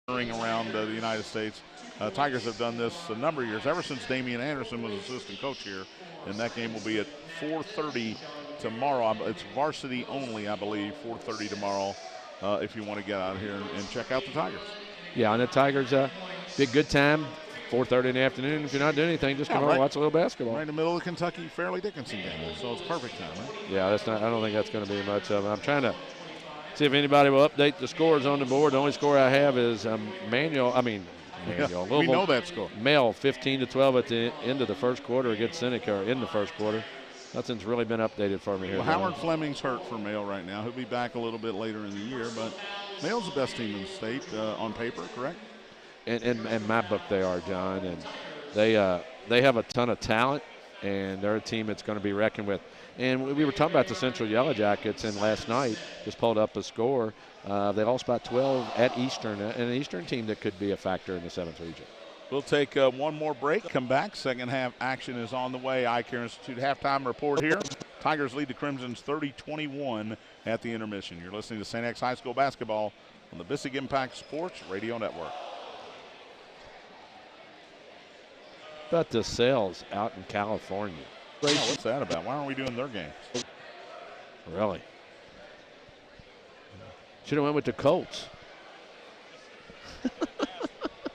Speaker 1: around the United States. Tigers have done this a number of years, ever since Damian Anderson was assistant coach here. And that game will be at 4:30 tomorrow. It's varsity only, I believe, 4:30 tomorrow if you want to get out here and check out the Tigers.
Speaker 3: Yeah, and the Tigers, be a good time, 4:30 in the afternoon. If you're not doing anything, just come over and watch a little basketball.
Speaker 1: Right in the middle of the Kentucky Fairleigh Dickinson game, so it's perfect time, right?
Speaker 3: Yeah, I don't think that's going to be much of it. I'm trying to see if anybody will update the scores on the board. The only score I have is Manual.
Speaker 1: We know that score.
Speaker 3: Male 15-12 at the end of the first quarter against Seneca in the first quarter. Nothing's really been updated for me here.
Speaker 1: Well, Howard Fleming's hurt for Male right now. He'll be back a little bit later in the year, but Male's the best team in the state on paper, correct?
Speaker 3: In my book, they are, John, and they have a ton of talent, and they're a team that's going to be reckoned with. And we were talking about the Central Yellow Jackets, and last night just pulled up a score. They lost by 12 at Eastern, an Eastern team that could be a factor in the 7th region.
Speaker 1: We'll take one more break, come back. Second half action is on the way. Eye Care Institute halftime report here. Tigers lead the Crimsons 30-21 at the intermission. You're listening to St. X High School basketball on the Bissig Impact Sports Radio Network.
Speaker 3: About the sales out in California.
Speaker 1: Oh, what's that about? Why aren't we doing their games?
Speaker 3: Really? Should have went with the Colts.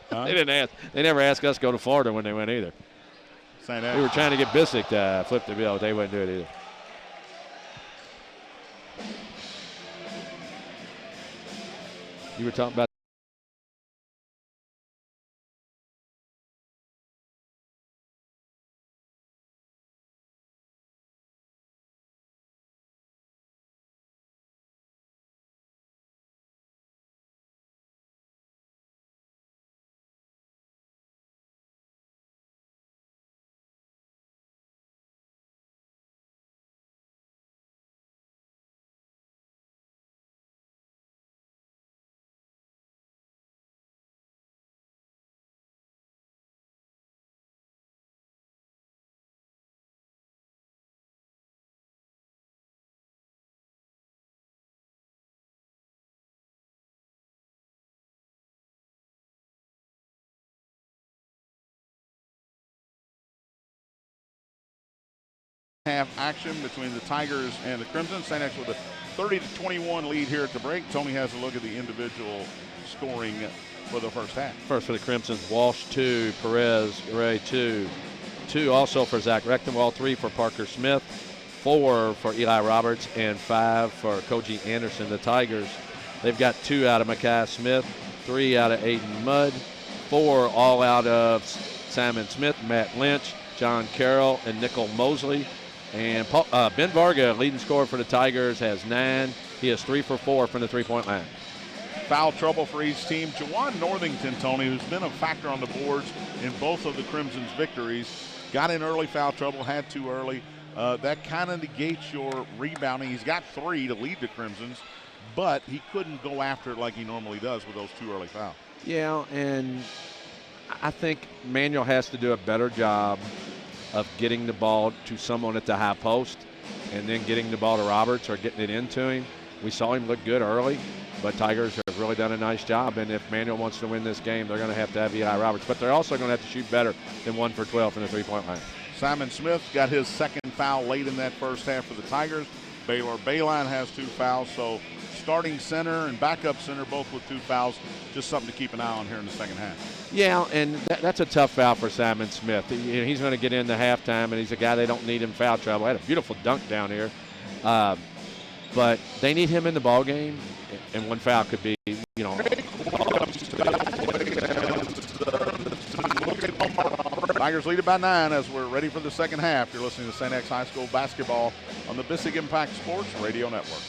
Speaker 1: Huh?
Speaker 3: They didn't ask. They never asked us to go to Florida when they went either. We were trying to get Bissig to flip the bill. They wouldn't do it either. You were talking about.
Speaker 1: Half action between the Tigers and the Crimson. St. X with a 30-21 lead here at the break. Tony has a look at the individual scoring for the first half.
Speaker 3: First for the Crimsons, Walsh 2, Perez Ray 2. 2 also for Zach Rechtenwald, 3 for Parker Smith, 4 for Eli Roberts, and 5 for Koji Anderson. The Tigers, they've got 2 out of Makai Smith, 3 out of Aiden Mudd, 4 all out of Simon Smith, Matt Lynch, John Carroll, and Nickel Mosley. And Ben Varga, leading scorer for the Tigers, has 9. He is 3 for 4 from the three-point line.
Speaker 1: Foul trouble for each team. Jawan Northington, Tony, who's been a factor on the boards in both of the Crimson's victories, got in early foul trouble, had 2 early. That kind of negates your rebounding. He's got 3 to lead the Crimsons, but he couldn't go after it like he normally does with those 2 early fouls.
Speaker 3: Yeah, and I think Manuel has to do a better job of getting the ball to someone at the high post and then getting the ball to Roberts or getting it into him. We saw him look good early, but Tigers have really done a nice job. And if Manuel wants to win this game, they're going to have Eli Roberts. But they're also going to have to shoot better than 1 for 12 from the three-point line.
Speaker 1: Simon Smith got his second foul late in that first half for the Tigers. Baylor Bayline has 2 fouls. So starting center and backup center both with 2 fouls. Just something to keep an eye on here in the second half.
Speaker 3: Yeah, and that's a tough foul for Simon Smith. He's going to get into halftime, and he's a guy they don't need in foul trouble. Had a beautiful dunk down here. But they need him in the ball game, and 1 foul could be,
Speaker 1: Tigers lead it by 9 as we're ready for the second half. You're listening to St. X High School basketball on the Bissig Impact Sports Radio Network.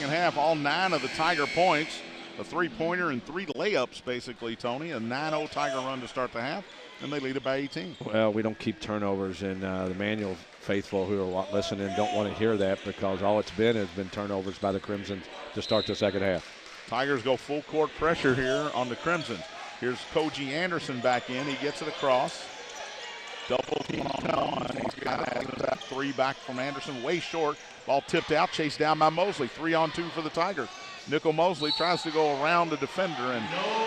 Speaker 1: second half. All 9 of the Tiger points, a three-pointer and 3 layups, basically, Tony. A 9-0 Tiger run to start the half, and they lead it by 18.
Speaker 3: Well, we don't keep turnovers, and the Manual faithful who are listening don't want to hear that because all it's been has been turnovers by the Crimsons to start the second half.
Speaker 1: Tigers go full court pressure here on the Crimsons. Here's Koji Anderson back in. He gets it across. Double team on. He's got that 3 back from Anderson, way short. Ball tipped out, chased down by Mosley. 3-on-2 for the Tigers. Nickel Mosley tries to go around the defender, and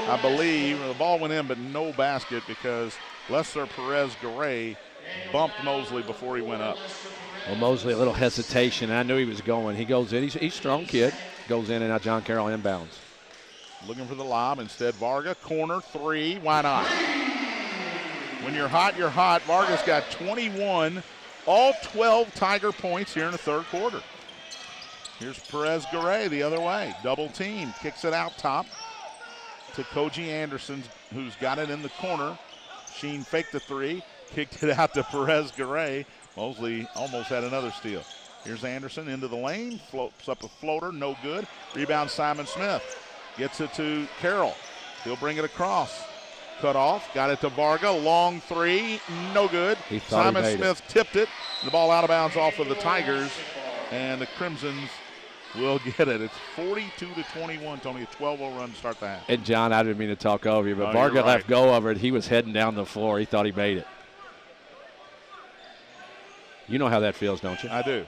Speaker 1: I believe the ball went in, but no basket because Lester Perez-Garay bumped Mosley before he went up.
Speaker 3: Well, Mosley, a little hesitation. I knew he was going. He goes in. He's a strong kid. Goes in, and now John Carroll inbounds.
Speaker 1: Looking for the lob. Instead, Varga, corner 3. Why not? When you're hot, you're hot. Varga's got 21, all 12 Tiger points here in the third quarter. Here's Perez-Garay the other way. Double team. Kicks it out top to Koji Anderson, who's got it in the corner. Sheen faked the 3. Kicked it out to Perez-Garay. Mosley almost had another steal. Here's Anderson into the lane. Floats up a floater. No good. Rebound Simon Smith. Gets it to Carroll. He'll bring it across. Cut off. Got it to Varga. Long 3. No good. Simon Smith tipped it. The ball out of bounds off of the Tigers. And the Crimsons will get it. It's 42-21, Tony. A 12-0 run to start the half.
Speaker 3: And, John, I didn't mean to talk over you, but Varga left go of it. He was heading down the floor. He thought he made it. You know how that feels, don't you?
Speaker 1: I do.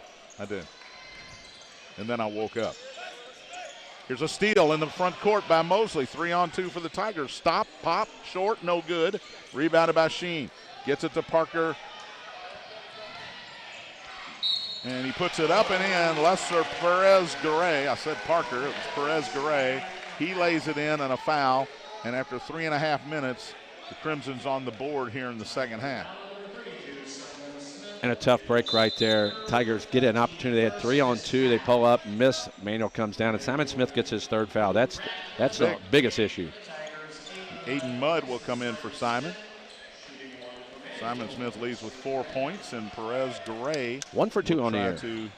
Speaker 1: And then I woke up. Here's a steal in the front court by Mosley. 3-on-2 for the Tigers. Stop, pop, short, no good. Rebounded by Sheen. Gets it to Parker. And he puts it up and in. Lester Perez-Garay. I said Parker. It was Perez-Garay. He lays it in and a foul. And after 3.5 minutes, the Crimson's on the board here in the second half.
Speaker 3: And a tough break right there. Tigers get an opportunity. They had 3-on-2. They pull up, miss. Manuel comes down, and Simon Smith gets his third foul. That's the biggest issue.
Speaker 1: Aiden Mudd will come in for Simon. Simon Smith leads with 4 points, and Perez-Garay
Speaker 3: 1 for 2 on the air
Speaker 1: to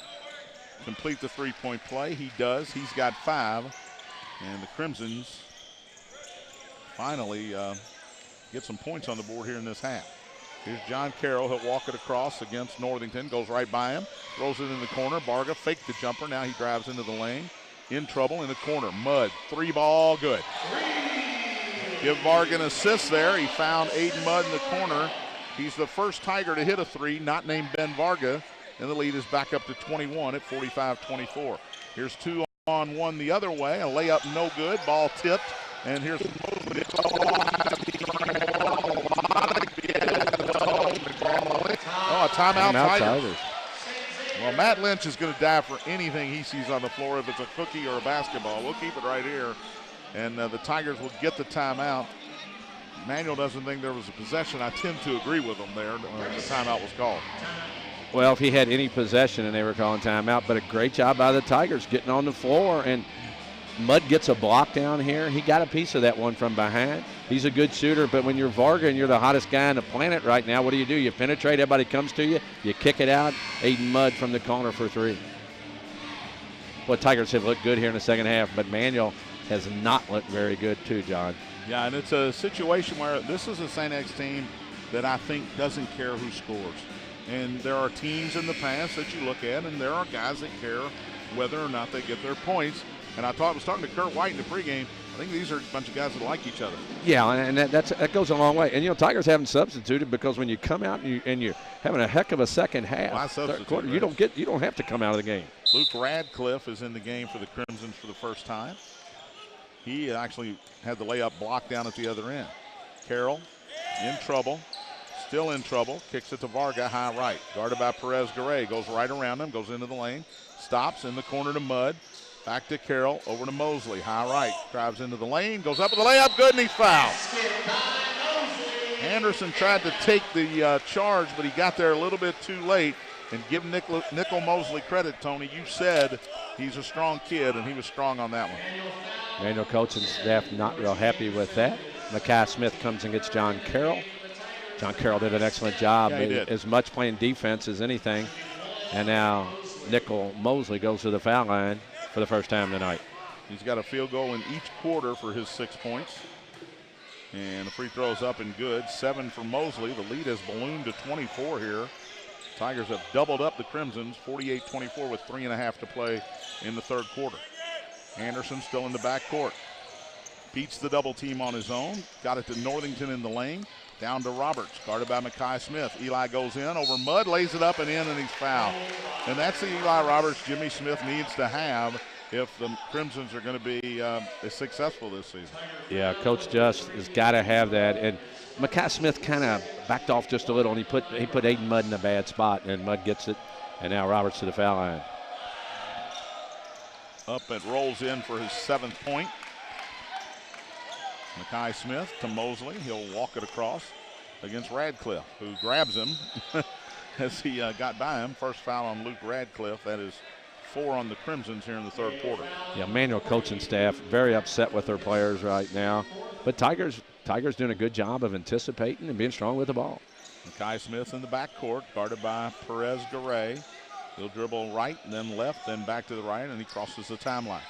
Speaker 1: complete the three-point play. He does. He's got 5, and the Crimsons finally get some points on the board here in this half. Here's John Carroll. He'll walk it across against Northington. Goes right by him. Throws it in the corner. Varga faked the jumper. Now he drives into the lane. In trouble in the corner. Mudd. 3-ball. Good. Give Varga an assist there. He found Aiden Mudd in the corner. He's the first Tiger to hit a 3, not named Ben Varga. And the lead is back up to 21 at 45-24. Here's 2-on-1 the other way. A layup no good. Ball tipped. And here's a timeout Tigers. Well, Matt Lynch is going to die for anything he sees on the floor, if it's a cookie or a basketball. We'll keep it right here. And the Tigers will get the timeout. Manuel doesn't think there was a possession. I tend to agree with him there. The timeout was called.
Speaker 3: Well, if he had any possession and they were calling timeout, but a great job by the Tigers getting on the floor. And Mudd gets a block down here. He got a piece of that one from behind. He's a good shooter, but when you're Varga and you're the hottest guy on the planet right now, what do? You penetrate, everybody comes to you, you kick it out. Aiden Mudd from the corner for 3. Boy, Tigers have looked good here in the second half, but Manuel has not looked very good too, John.
Speaker 1: Yeah, and it's a situation where this is a St. X team that I think doesn't care who scores. And there are teams in the past that you look at, and there are guys that care whether or not they get their points. And I was talking to Kurt White in the pregame. I think these are a bunch of guys that like each other.
Speaker 3: Yeah, and that goes a long way. And, Tigers haven't substituted because when you come out and you're having a heck of a second half, third quarter, you don't have to come out of the game.
Speaker 1: Luke Radcliffe is in the game for the Crimsons for the first time. He actually had the layup blocked down at the other end. Carroll in trouble, still in trouble. Kicks it to Varga, high right. Guarded by Perez-Garay. Goes right around him, goes into the lane. Stops in the corner to Mudd. Back to Carroll, over to Mosley, high right. Drives into the lane, goes up with the layup, good, and he's fouled. Anderson tried to take the charge, but he got there a little bit too late. And give Nickel Mosley credit, Tony. You said he's a strong kid, and he was strong on that one.
Speaker 3: Manuel coach and staff not real happy with that. Makai Smith comes and gets John Carroll. John Carroll did an excellent job,
Speaker 1: yeah, he did.
Speaker 3: As much playing defense as anything. And now Nickel Mosley goes to the foul line. for the first time tonight.
Speaker 1: He's got a field goal in each quarter for his 6 points. And the free throw's up and good. 7 for Mosley. The lead has ballooned to 24 here. Tigers have doubled up the Crimsons, 48-24 with 3.5 to play in the third quarter. Anderson still in the backcourt. Beats the double team on his own. Got it to Northington in the lane. Down to Roberts, guarded by Makai Smith. Eli goes in over Mudd, lays it up and in, and he's fouled. And that's the Eli Roberts Jimmy Smith needs to have if the Crimsons are going to be successful this season.
Speaker 3: Yeah, Coach Just has got to have that. And Makai Smith kind of backed off just a little, and he put Aiden Mudd in a bad spot, and Mudd gets it, and now Roberts to the foul line.
Speaker 1: Up and rolls in for his 7th point. Makai Smith to Mosley. He'll walk it across against Radcliffe, who grabs him as he got by him. First foul on Luke Radcliffe. That is 4 on the Crimsons here in the third quarter.
Speaker 3: Yeah, Manual coaching staff very upset with their players right now. But Tigers doing a good job of anticipating and being strong with the ball.
Speaker 1: Makai Smith in the backcourt, guarded by Perez Garay. He'll dribble right, and then left, then back to the right, and he crosses the timeline.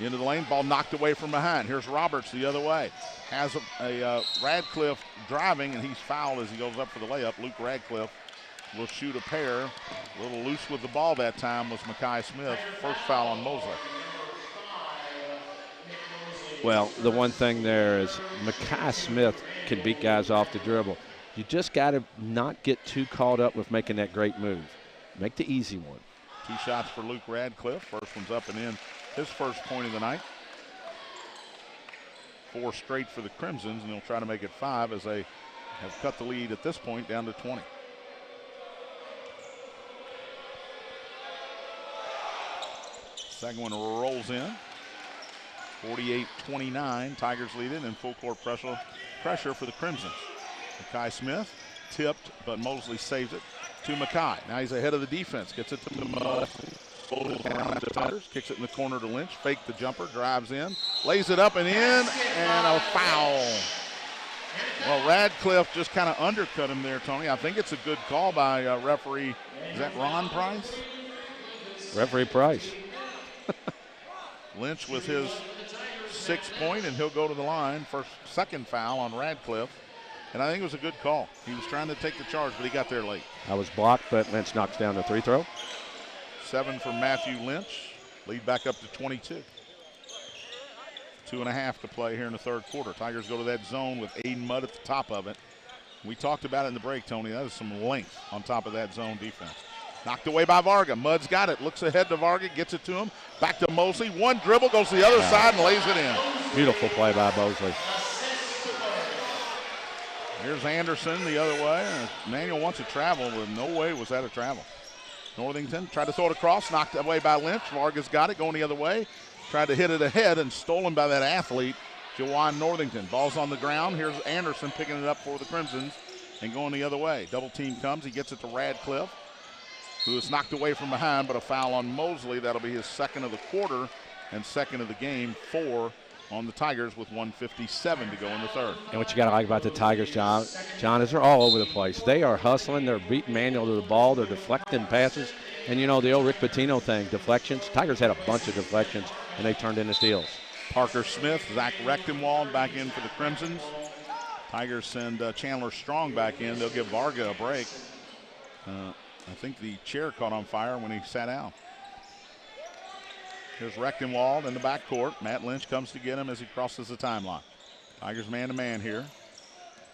Speaker 1: Into the lane, ball knocked away from behind. Here's Roberts the other way. Has a Radcliffe driving, and he's fouled as he goes up for the layup. Luke Radcliffe will shoot a pair. A little loose with the ball that time was Makai Smith. First foul on Mosley.
Speaker 3: Well, the one thing there is Makai Smith can beat guys off the dribble. You just got to not get too caught up with making that great move. Make the easy one.
Speaker 1: 2 shots for Luke Radcliffe. First one's up and in. His first point of the night. 4 straight for the Crimsons, and they'll try to make it 5 as they have cut the lead at this point down to 20. Second one rolls in. 48-29. Tigers lead it, and full court pressure for the Crimsons. Makai Smith tipped, but Mosley saves it to Makai. Now he's ahead of the defense. Gets it to Mosley. Kicks it in the corner to Lynch. Fake the jumper. Drives in. Lays it up and in. And a foul. Well, Radcliffe just kind of undercut him there, Tony. I think it's a good call by referee. Is that Ron Price?
Speaker 3: Referee Price.
Speaker 1: Lynch with his 6th point, and he'll go to the line. Second foul on Radcliffe. And I think it was a good call. He was trying to take the charge, but he got there late.
Speaker 3: I was blocked, but Lynch knocks down the free throw.
Speaker 1: 7 for Matthew Lynch. Lead back up to 22. 2.5 to play here in the third quarter. Tigers go to that zone with Aiden Mudd at the top of it. We talked about it in the break, Tony. That is some length on top of that zone defense. Knocked away by Varga. Mudd's got it. Looks ahead to Varga. Gets it to him. Back to Mosley. One dribble. Goes to the other side and lays it in.
Speaker 3: Beautiful play by Mosley.
Speaker 1: Here's Anderson the other way. Manuel wants to travel, but no way was that a travel. Northington tried to throw it across. Knocked away by Lynch. Varga's got it. Going the other way. Tried to hit it ahead and stolen by that athlete, Jawan Northington. Ball's on the ground. Here's Anderson picking it up for the Crimsons and going the other way. Double team comes. He gets it to Radcliffe, who is knocked away from behind, but a foul on Mosley. That'll be his 2nd of the quarter and 2nd of the game. 4 on the Tigers with 1:57 to go in the third.
Speaker 3: And what you got to like about the Tigers, John, is they're all over the place. They are hustling. They're beating Manuel to the ball. They're deflecting passes. And, you know, the old Rick Pitino thing, deflections. Tigers had a bunch of deflections, and they turned into steals.
Speaker 1: Parker Smith, Zach Rechtenwald back in for the Crimsons. Tigers send Chandler Strong back in. They'll give Varga a break. I think the chair caught on fire when he sat down. Here's Rechtenwald in the backcourt. Matt Lynch comes to get him as he crosses the timeline. Tigers man-to-man here.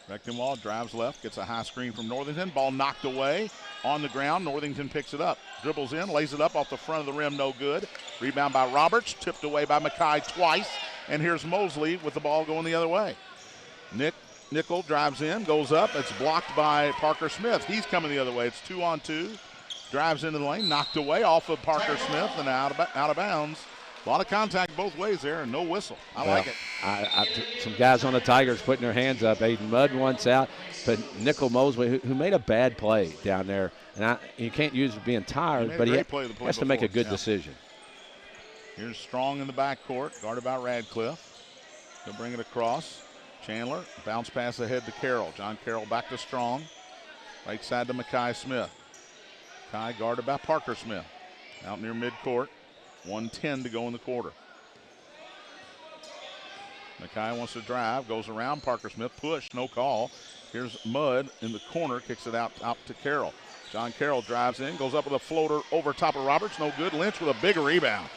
Speaker 1: Rechtenwald drives left, gets a high screen from Northington. Ball knocked away on the ground. Northington picks it up. Dribbles in, lays it up off the front of the rim, no good. Rebound by Roberts, tipped away by Makai twice. And here's Mosley with the ball going the other way. Nickel drives in, goes up. It's blocked by Parker Smith. He's coming the other way. It's 2-on-2. Drives into the lane, knocked away off of Parker Smith and out of bounds. A lot of contact both ways there and no whistle. I like it.
Speaker 3: Some guys on the Tigers putting their hands up. Aiden Mudd once out, but Nickel Mosley, who made a bad play down there. And you can't use it being tired, but he has to make a good decision.
Speaker 1: Here's Strong in the backcourt, guarded by Radcliffe. He'll bring it across. Chandler, bounce pass ahead to Carroll. John Carroll back to Strong. Right side to Makai Smith. Makai guarded by Parker Smith. Out near midcourt. 1:10 to go in the quarter. Mackay wants to drive, goes around Parker Smith, push, no call. Here's Mudd in the corner, kicks it out to Carroll. John Carroll drives in, goes up with a floater over top of Roberts, no good. Lynch with a big rebound.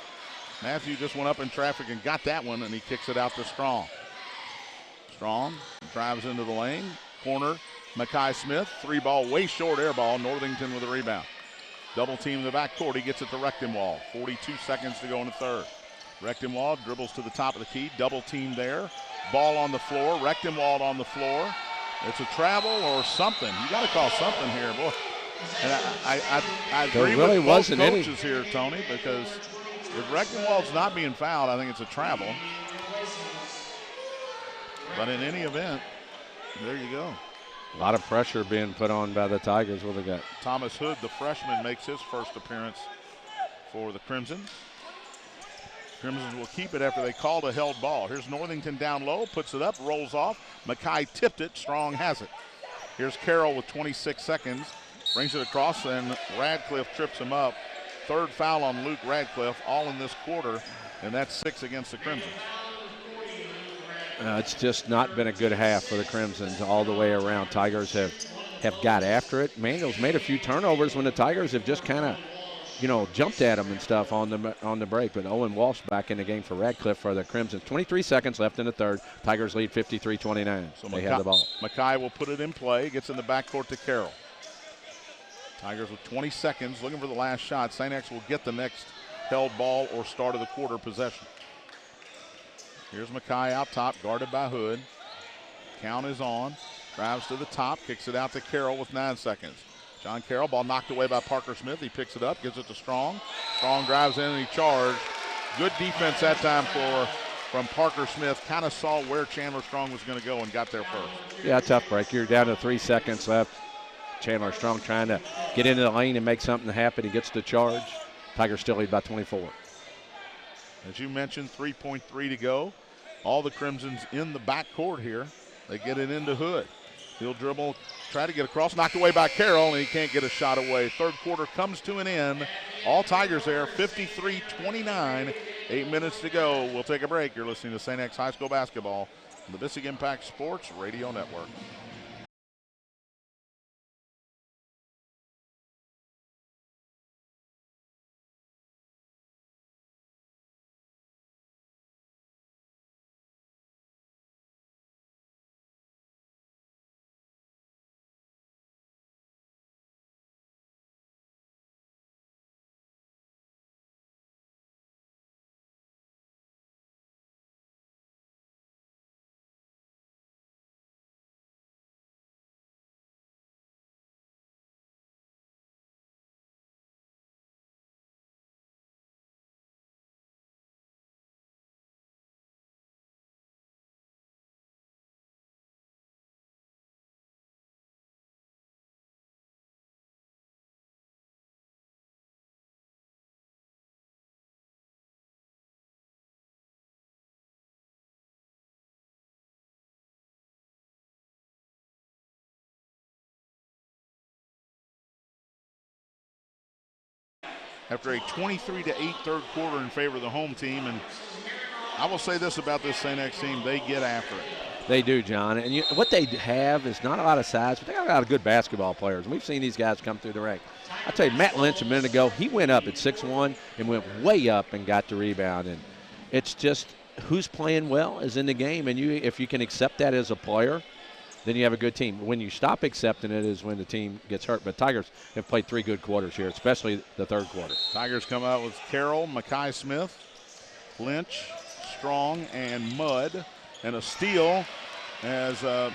Speaker 1: Matthew just went up in traffic and got that one, and he kicks it out to Strong. Strong drives into the lane, corner, Mackay Smith, 3-ball, way short air ball. Northington with a rebound. Double team in the backcourt, he gets it to Rechtenwald. 42 seconds to go in the third. Rechtenwald dribbles to the top of the key, double team there. Ball on the floor, Rechtenwald on the floor. It's a travel or something. You got to call something here, boy. And I agree with both coaches here, Tony, because if Rechtenwald's not being fouled, I think it's a travel. But in any event, there you go.
Speaker 3: A lot of pressure being put on by the Tigers. What they got?
Speaker 1: Thomas Hood, the freshman, makes his first appearance for the Crimsons. Crimsons will keep it after they called a held ball. Here's Northington down low, puts it up, rolls off. Mackay tipped it, Strong has it. Here's Carroll with 26 seconds, brings it across, and Radcliffe trips him up. Third foul on Luke Radcliffe, all in this quarter, and that's 6 against the Crimsons.
Speaker 3: It's just not been a good half for the Crimsons all the way around. Tigers have got after it. Manuel's made a few turnovers when the Tigers have just kind of, jumped at them and stuff on the break. But Owen Walsh back in the game for Radcliffe for the Crimsons. 23 seconds left in the third. Tigers lead 53-29. So they have the ball.
Speaker 1: Mackay will put it in play. Gets in the backcourt to Carroll. Tigers with 20 seconds looking for the last shot. St. X will get the next held ball or start of the quarter possession. Here's Mackay out top, guarded by Hood. Count is on. Drives to the top, kicks it out to Carroll with 9 seconds. John Carroll, ball knocked away by Parker Smith. He picks it up, gives it to Strong. Strong drives in and he charged. Good defense that time from Parker Smith. Kind of saw where Chandler Strong was going to go and got there first.
Speaker 3: Yeah, tough break. You're down to 3 seconds left. Chandler Strong trying to get into the lane and make something happen. He gets the charge. Tigers still lead by 24.
Speaker 1: As you mentioned, 3.3 to go. All the Crimsons in the backcourt here. They get it into Hood. He'll dribble, try to get across, knocked away by Carroll, and he can't get a shot away. Third quarter comes to an end. All Tigers there, 53-29. 8 minutes to go. We'll take a break. You're listening to St. X High School basketball on the Bissig Impact Sports Radio Network. After a 23-8 third quarter in favor of the home team. And I will say this about this St. X team, they get after it.
Speaker 3: They do, John. And what they have is not a lot of size, but they got a lot of good basketball players. We've seen these guys come through the rank. I tell you, Matt Lynch a minute ago, he went up at 6'1" and went way up and got the rebound. And it's just who's playing well is in the game. And if you can accept that as a player, then you have a good team. When you stop accepting it is when the team gets hurt. But Tigers have played 3 good quarters here, especially the third quarter.
Speaker 1: Tigers come out with Carroll, Mackay Smith, Lynch, Strong, and Mudd. And a steal as the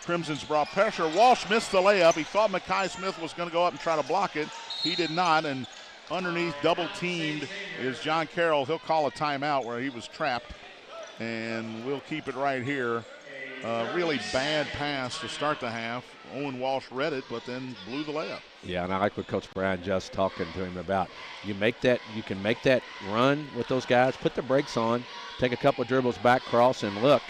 Speaker 1: Crimsons brought pressure. Walsh missed the layup. He thought Mackay Smith was going to go up and try to block it. He did not. And underneath, double teamed, is John Carroll. He'll call a timeout where he was trapped. And we'll keep it right here. Really bad pass to start the half. Owen Walsh read it, but then blew the layup.
Speaker 3: Yeah, and I like what Coach Brown just talking to him about. You can make that run with those guys, put the brakes on, take a couple of dribbles back, cross, and look.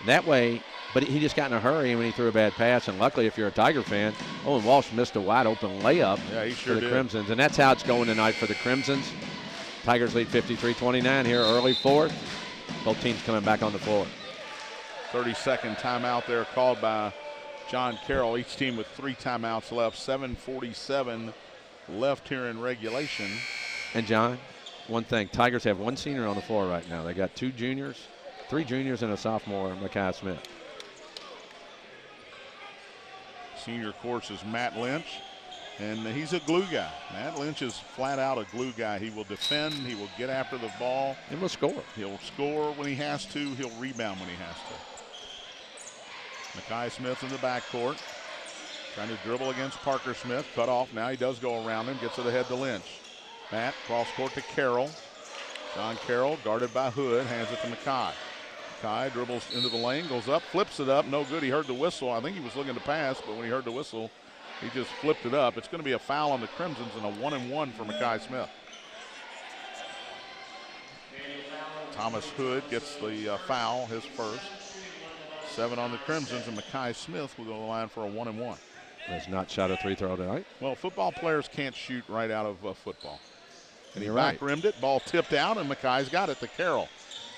Speaker 3: And that way, but he just got in a hurry when he threw a bad pass. And luckily, if you're a Tiger fan, Owen Walsh missed a wide open layup
Speaker 1: for the
Speaker 3: Crimsons. And that's how it's going tonight for the Crimsons. Tigers lead 53-29 here, early fourth. Both teams coming back on the floor.
Speaker 1: 30-second timeout there called by John Carroll. Each team with 3 timeouts left. 7:47 left here in regulation.
Speaker 3: And, John, one thing. Tigers have 1 senior on the floor right now. They got 2 juniors, 3 juniors, and a sophomore, Mekhi Smith.
Speaker 1: Senior, of course, is Matt Lynch. And he's a glue guy. Matt Lynch is flat out a glue guy. He will defend. He will get after the ball.
Speaker 3: And will score.
Speaker 1: He'll score when he has to. He'll rebound when he has to. Mekhi Smith in the backcourt. Trying to dribble against Parker Smith. Cut off. Now he does go around him. Gets it ahead to Lynch. Matt cross court to Carroll. John Carroll guarded by Hood. Hands it to Mekhi. Mekhi dribbles into the lane. Goes up. Flips it up. No good. He heard the whistle. I think he was looking to pass, but when he heard the whistle, he just flipped it up. It's going to be a foul on the Crimsons and a 1-and-1 for Mekhi Smith. Thomas Hood gets the foul, his first. 7 on the Crimsons, and Mekhi Smith will go to the line for a 1-and-1.
Speaker 3: Has not shot a 3-throw tonight.
Speaker 1: Well, football players can't shoot right out of football. And he
Speaker 3: You're right.
Speaker 1: back-rimmed it. Ball tipped out, and Mekhi's got it to Carroll.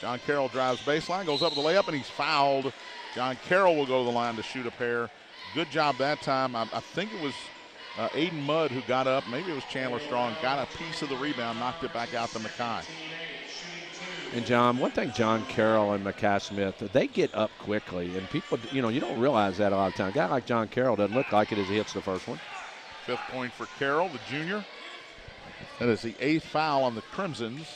Speaker 1: John Carroll drives baseline, goes up with the layup, and he's fouled. John Carroll will go to the line to shoot a pair. Good job that time. I think it was Aiden Mudd who got up. Maybe it was Chandler Strong. Got a piece of the rebound, knocked it back out to Mekhi.
Speaker 3: And, John, one thing John Carroll and Mekhi Smith, they get up quickly. And people, you don't realize that a lot of times. A guy like John Carroll doesn't look like it as he hits the first one.
Speaker 1: 5th point for Carroll, the junior. That is the 8th foul on the Crimsons.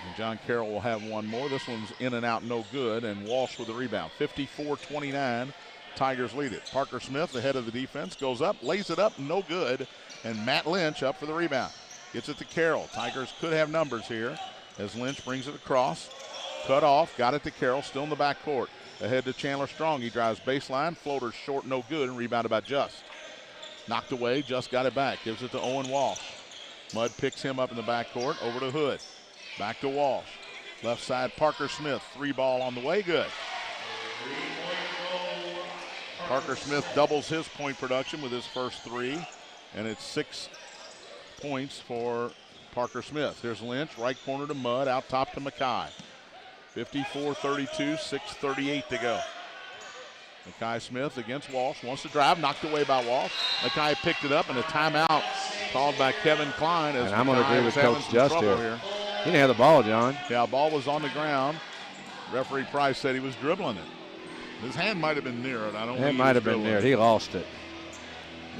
Speaker 1: And John Carroll will have one more. This one's in and out, no good. And Walsh with the rebound. 54-29. Tigers lead it. Parker Smith, the head of the defense, goes up, lays it up, no good. And Matt Lynch up for the rebound. Gets it to Carroll. Tigers could have numbers here as Lynch brings it across. Cut off, got it to Carroll, still in the backcourt. Ahead to Chandler Strong. He drives baseline, floater short, no good, and rebounded by Just. Knocked away, Just got it back. Gives it to Owen Walsh. Mudd picks him up in the backcourt, over to Hood. Back to Walsh. Left side, Parker Smith. 3 ball on the way, good. Parker Smith doubles his point production with his first 3, and it's 6 points for Parker Smith. There's Lynch, right corner to Mudd, out top to Mekhi. 54-32, 6:38 to go. Mekhi Smith against Walsh, wants to drive, knocked away by Walsh. Mekhi picked it up, and a timeout called by Kevin Klein. As
Speaker 3: and I'm going to agree with Coach Just here. He didn't have the ball, John.
Speaker 1: Yeah, ball was on the ground. Referee Price said he was dribbling it. His hand might have been near it. I don't think
Speaker 3: it might have been near it. He lost it.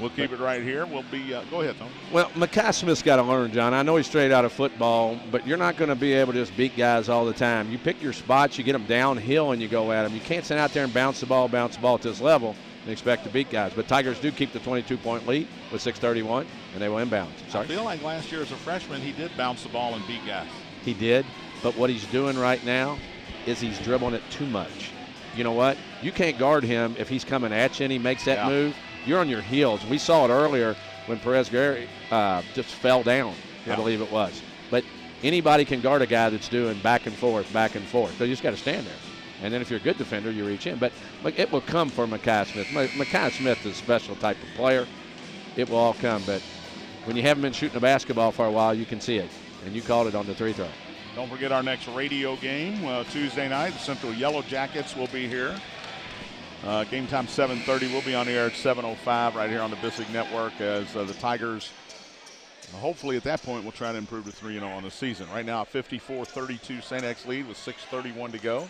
Speaker 1: We'll keep it right here. We'll be go ahead, Tom.
Speaker 3: Well, Mekhi Smith's got to learn, John. I know he's straight out of football, but you're not going to be able to just beat guys all the time. You pick your spots, you get them downhill, and you go at them. You can't stand out there and bounce the ball at this level and expect to beat guys. But Tigers do keep the 22-point lead with 6:31, and they will inbound. Sorry.
Speaker 1: I feel like last year as a freshman, he did bounce the ball and beat guys.
Speaker 3: He did, but what he's doing right now is he's dribbling it too much. You know what? You can't guard him if he's coming at you and he makes that move. You're on your heels. We saw it earlier when Perez Gary just fell down, I believe it was. But anybody can guard a guy that's doing back and forth. So you just got to stand there. And then if you're a good defender, you reach in. But it will come for Mekhi Smith. Mekhi Smith is a special type of player. It will all come. But when you haven't been shooting a basketball for a while, you can see it. And you called it on the 3-throw.
Speaker 1: Don't forget our next radio game Tuesday night. The Central Yellow Jackets will be here. Game time 7:30. We'll be on the air at 7:05 right here on the Bissig Network as the Tigers, hopefully at that point, will try to improve to 3-0 on the season. Right now, 54-32 St. X lead with 6:31 to go.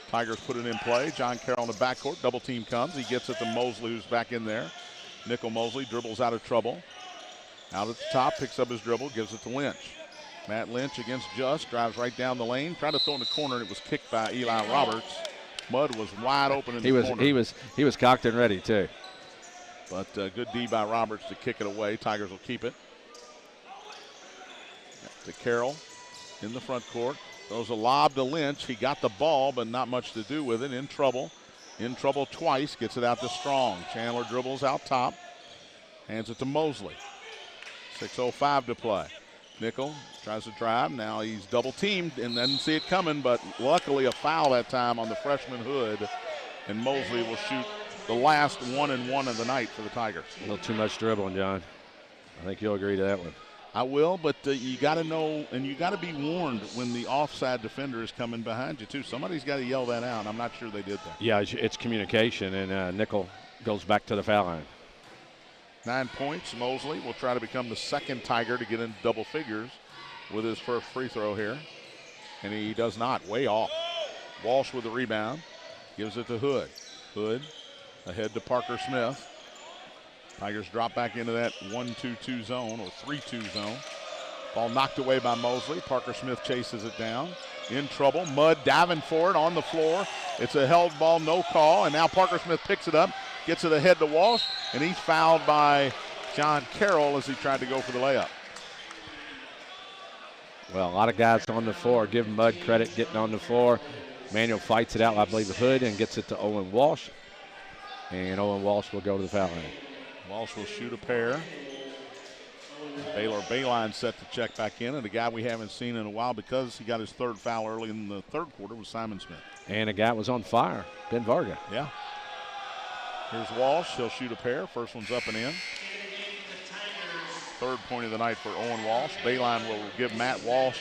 Speaker 1: Tigers put it in play. John Carroll in the backcourt. Double team comes. He gets it to Mosley, who's back in there. Nickel Mosley dribbles out of trouble. Out at the top, picks up his dribble, gives it to Lynch. Matt Lynch against Just, drives right down the lane, tried to throw in the corner, and it was kicked by Eli Roberts. Mudd was wide open in the corner.
Speaker 3: He was cocked and ready too.
Speaker 1: But good D by Roberts to kick it away. Tigers will keep it. To Carroll in the front court. Throws a lob to Lynch. He got the ball, but not much to do with it. In trouble. In trouble twice. Gets it out to Strong. Chandler dribbles out top. Hands it to Mosley. 6:05 to play. Nickel tries to drive. Now he's double teamed and didn't see it coming, but luckily a foul that time on the freshman Hood. And Mosley will shoot the last 1-and-1 of the night for the Tigers.
Speaker 3: A little too much dribbling, John. I think you'll agree to that one.
Speaker 1: I will, but you got to know, and you got to be warned when the offside defender is coming behind you, too. Somebody's got to yell that out. I'm not sure they did that.
Speaker 3: Yeah, it's communication, and Nickel goes back to the foul line.
Speaker 1: 9 points. Mosley will try to become the second Tiger to get into double figures with his first free throw here. And he does not. Way off. Walsh with the rebound. Gives it to Hood. Hood ahead to Parker Smith. Tigers drop back into that 1-2-2 zone or 3-2 zone. Ball knocked away by Mosley. Parker Smith chases it down. In trouble. Mudd diving for it on the floor. It's a held ball, no call. And now Parker Smith picks it up, gets it ahead to Walsh, and he's fouled by John Carroll as he tried to go for the layup.
Speaker 3: Well, a lot of guys on the floor. Give Mudd credit getting on the floor. Manuel fights it out, I believe, with Hood and gets it to Owen Walsh. And Owen Walsh will go to the foul line.
Speaker 1: Walsh will shoot a pair. Baylor Bayline set to check back in, and a guy we haven't seen in a while because he got his third foul early in the third quarter was Simon Smith.
Speaker 3: And a guy was on fire, Ben Varga.
Speaker 1: Yeah. Here's Walsh. He'll shoot a pair. First one's up and in. Third point of the night for Owen Walsh. Bayline will give Matt Walsh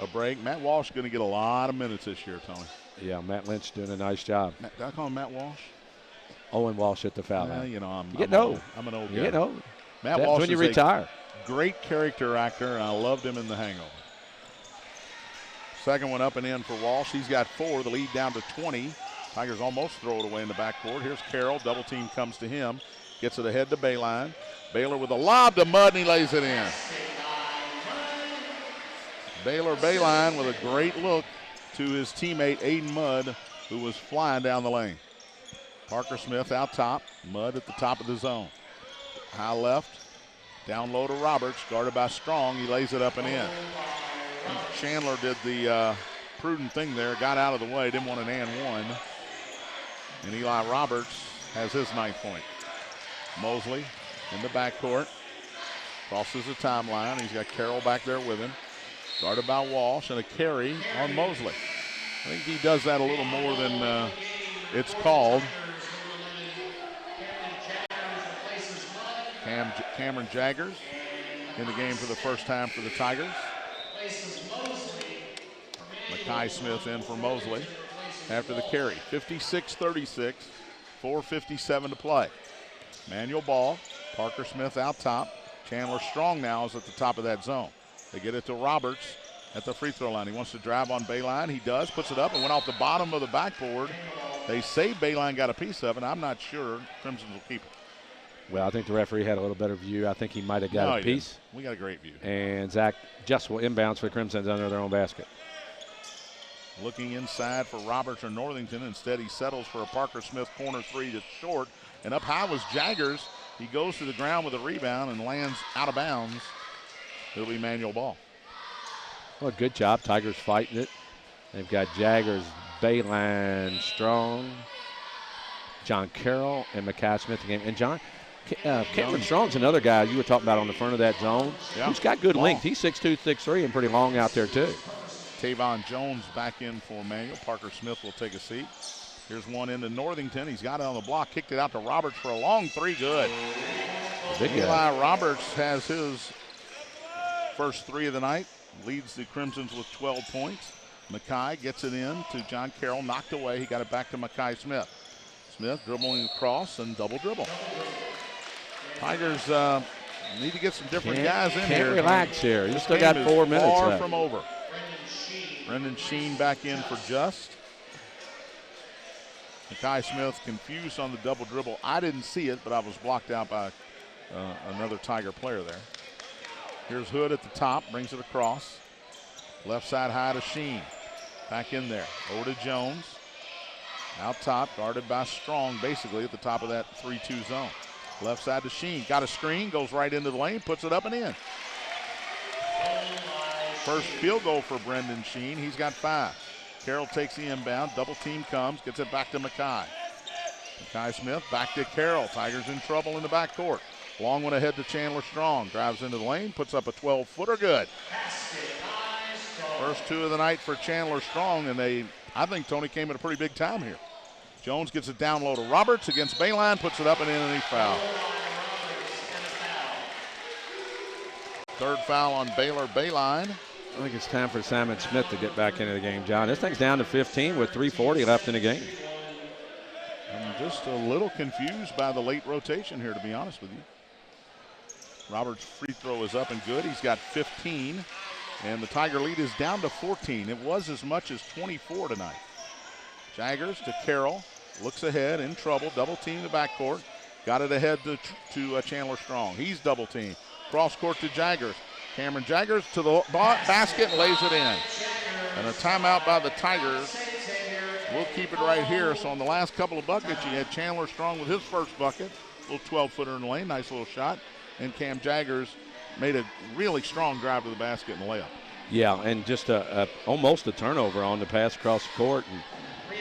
Speaker 1: a break. Matt Walsh is going to get a lot of minutes this year, Tony.
Speaker 3: Yeah, Matt Lynch doing a nice job.
Speaker 1: Did I call him Matt Walsh?
Speaker 3: Owen Walsh at the foul line.
Speaker 1: You know, I'm
Speaker 3: getting old.
Speaker 1: I'm an old guy.
Speaker 3: You're getting old.
Speaker 1: Matt Walsh
Speaker 3: when you
Speaker 1: is
Speaker 3: retire.
Speaker 1: a great character actor, and I loved him in The Hangover. Second one up and in for Walsh. He's got 4. The lead down to 20. Tigers almost throw it away in the backcourt. Here's Carroll. Double team comes to him. Gets it ahead to Bayline. Baylor with a lob to Mudd, and he lays it in. Baylor Bayline with a great look to his teammate Aiden Mudd, who was flying down the lane. Parker Smith out top. Mudd at the top of the zone. High left. Down low to Roberts. Guarded by Strong. He lays it up and in. Chandler did the prudent thing there. Got out of the way. Didn't want an and one. And Eli Roberts has his 9th point. Mosley in the backcourt. Crosses the timeline. He's got Carroll back there with him. Guarded by Walsh and a carry on Mosley. I think he does that a little more than it's called. Cameron Jaggers in the game for the first time for the Tigers. Makai Smith in for Mosley after the carry. 56-36, 4:57 to play. Manual ball. Parker Smith out top. Chandler Strong now is at the top of that zone. They get it to Roberts at the free throw line. He wants to drive on Bayline. He does. Puts it up and went off the bottom of the backboard. They say Bayline got a piece of it. I'm not sure. Crimsons will keep it.
Speaker 3: Well, I think the referee had a little better view. I think he might have got a piece.
Speaker 1: Didn't. We got a great view.
Speaker 3: And Zach just will inbounds for the Crimsons under their own basket.
Speaker 1: Looking inside for Roberts or Northington. Instead, he settles for a Parker Smith corner 3 that's short. And up high was Jaggers. He goes to the ground with a rebound and lands out of bounds. It'll be manual ball.
Speaker 3: Well, good job. Tigers fighting it. They've got Jaggers, Bayline, Strong, John Carroll, and Makai Smith in the game. And Cameron Strong's another guy you were talking about on the front of that zone.
Speaker 1: Yeah.
Speaker 3: Who's got good length. He's 6'2", 6'3", and pretty long out there, too.
Speaker 1: Tavon Jones back in for Manuel. Parker Smith will take a seat. Here's one into Northington. He's got it on the block. Kicked it out to Roberts for a long 3. Good. Eli Roberts has his first 3 of the night. Leads the Crimsons with 12 points. Makai gets it in to John Carroll. Knocked away. He got it back to Makai Smith. Smith dribbling across and double dribble. Tigers need to get some different guys in here.
Speaker 3: Can't relax here. You still got 4 minutes
Speaker 1: far
Speaker 3: left.
Speaker 1: from over. Brendan Sheen back in for Just. Makai Smith confused on the double dribble. I didn't see it, but I was blocked out by another Tiger player there. Here's Hood at the top, brings it across. Left side high to Sheen. Back in there. Over to Jones. Out top, guarded by Strong, basically at the top of that 3-2 zone. Left side to Sheen. Got a screen, goes right into the lane, puts it up and in. First field goal for Brendan Sheen. He's got 5. Carroll takes the inbound. Double team comes, gets it back to Makai. Makai Smith back to Carroll. Tigers in trouble in the backcourt. Long one ahead to Chandler Strong. Drives into the lane, puts up a 12-footer. Good. First 2 of the night for Chandler Strong, and I think Tony came at a pretty big time here. Jones gets it down low to Roberts against Bayline, puts it up and in, and he's fouled. Third foul on Baylor Bayline.
Speaker 3: I think it's time for Simon Smith to get back into the game, John. This thing's down to 15 with 3:40 left in the game.
Speaker 1: I'm just a little confused by the late rotation here, to be honest with you. Roberts' free throw is up and good. He's got 15, and the Tiger lead is down to 14. It was as much as 24 tonight. Jaggers to Carroll. Looks ahead, in trouble. Double team the backcourt. Got it ahead to Chandler Strong. He's double teamed. Cross court to Jaggers. Cameron Jaggers to the basket and lays it in. And a timeout by the Tigers. We'll keep it right here. So on the last couple of buckets, you had Chandler Strong with his first bucket. A little 12-footer in the lane. Nice little shot. And Cam Jaggers made a really strong drive to the basket and layup.
Speaker 3: Yeah, and just almost a turnover on the pass across the court. And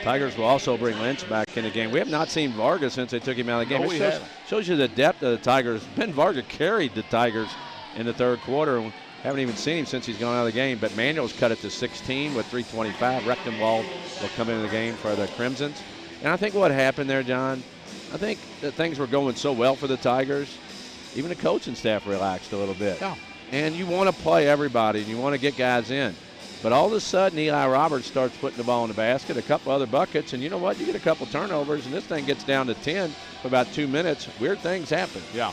Speaker 3: Tigers will also bring Lynch back in the game. We have not seen Vargas since they took him out of the game.
Speaker 1: No,
Speaker 3: it shows you the depth of the Tigers. Ben Vargas carried the Tigers in the third quarter. Haven't even seen him since he's gone out of the game. But Manuel's cut it to 16 with 3:25. Rechtenwald will come into the game for the Crimsons. And I think what happened there, John, I think that things were going so well for the Tigers, even the coaching staff relaxed a little bit.
Speaker 1: Yeah.
Speaker 3: And you want to play everybody, and you want to get guys in. But all of a sudden, Eli Roberts starts putting the ball in the basket, a couple other buckets, and you know what? You get a couple turnovers, and this thing gets down to 10 for about 2 minutes. Weird things happen.
Speaker 1: Yeah.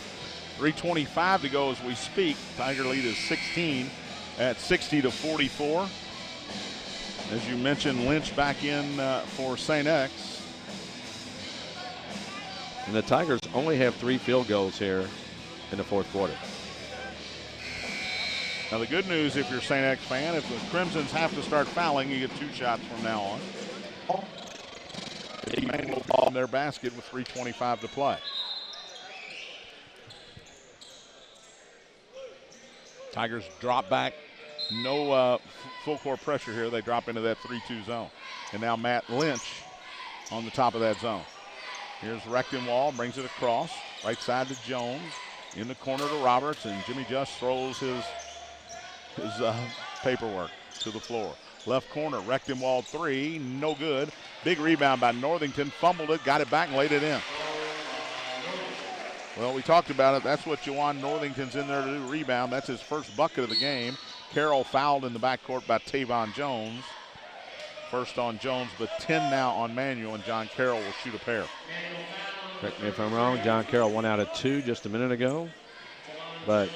Speaker 1: 3:25 to go as we speak. Tiger lead is 16 at 60-44. As you mentioned, Lynch back in for St. X.
Speaker 3: And the Tigers only have 3 field goals here in the fourth quarter.
Speaker 1: Now the good news, if you're a St. X fan, if the Crimsons have to start fouling, you get 2 shots from now on. Manuel ball in their basket with 3:25 to play. Tigers drop back. No full court pressure here. They drop into that 3-2 zone. And now Matt Lynch on the top of that zone. Here's Rechtenwald, brings it across. Right side to Jones. In the corner to Roberts, and Jimmy Just throws his paperwork to the floor. Left corner, Rechtenwald 3, no good. Big rebound by Northington, fumbled it, got it back and laid it in. Well, we talked about it. That's what Juwan Northington's in there to do, rebound. That's his first bucket of the game. Carroll fouled in the backcourt by Tavon Jones. First on Jones, but 10 now on Manuel, and John Carroll will shoot a pair.
Speaker 3: Correct me if I'm wrong. John Carroll 1 out of 2 just a minute ago. But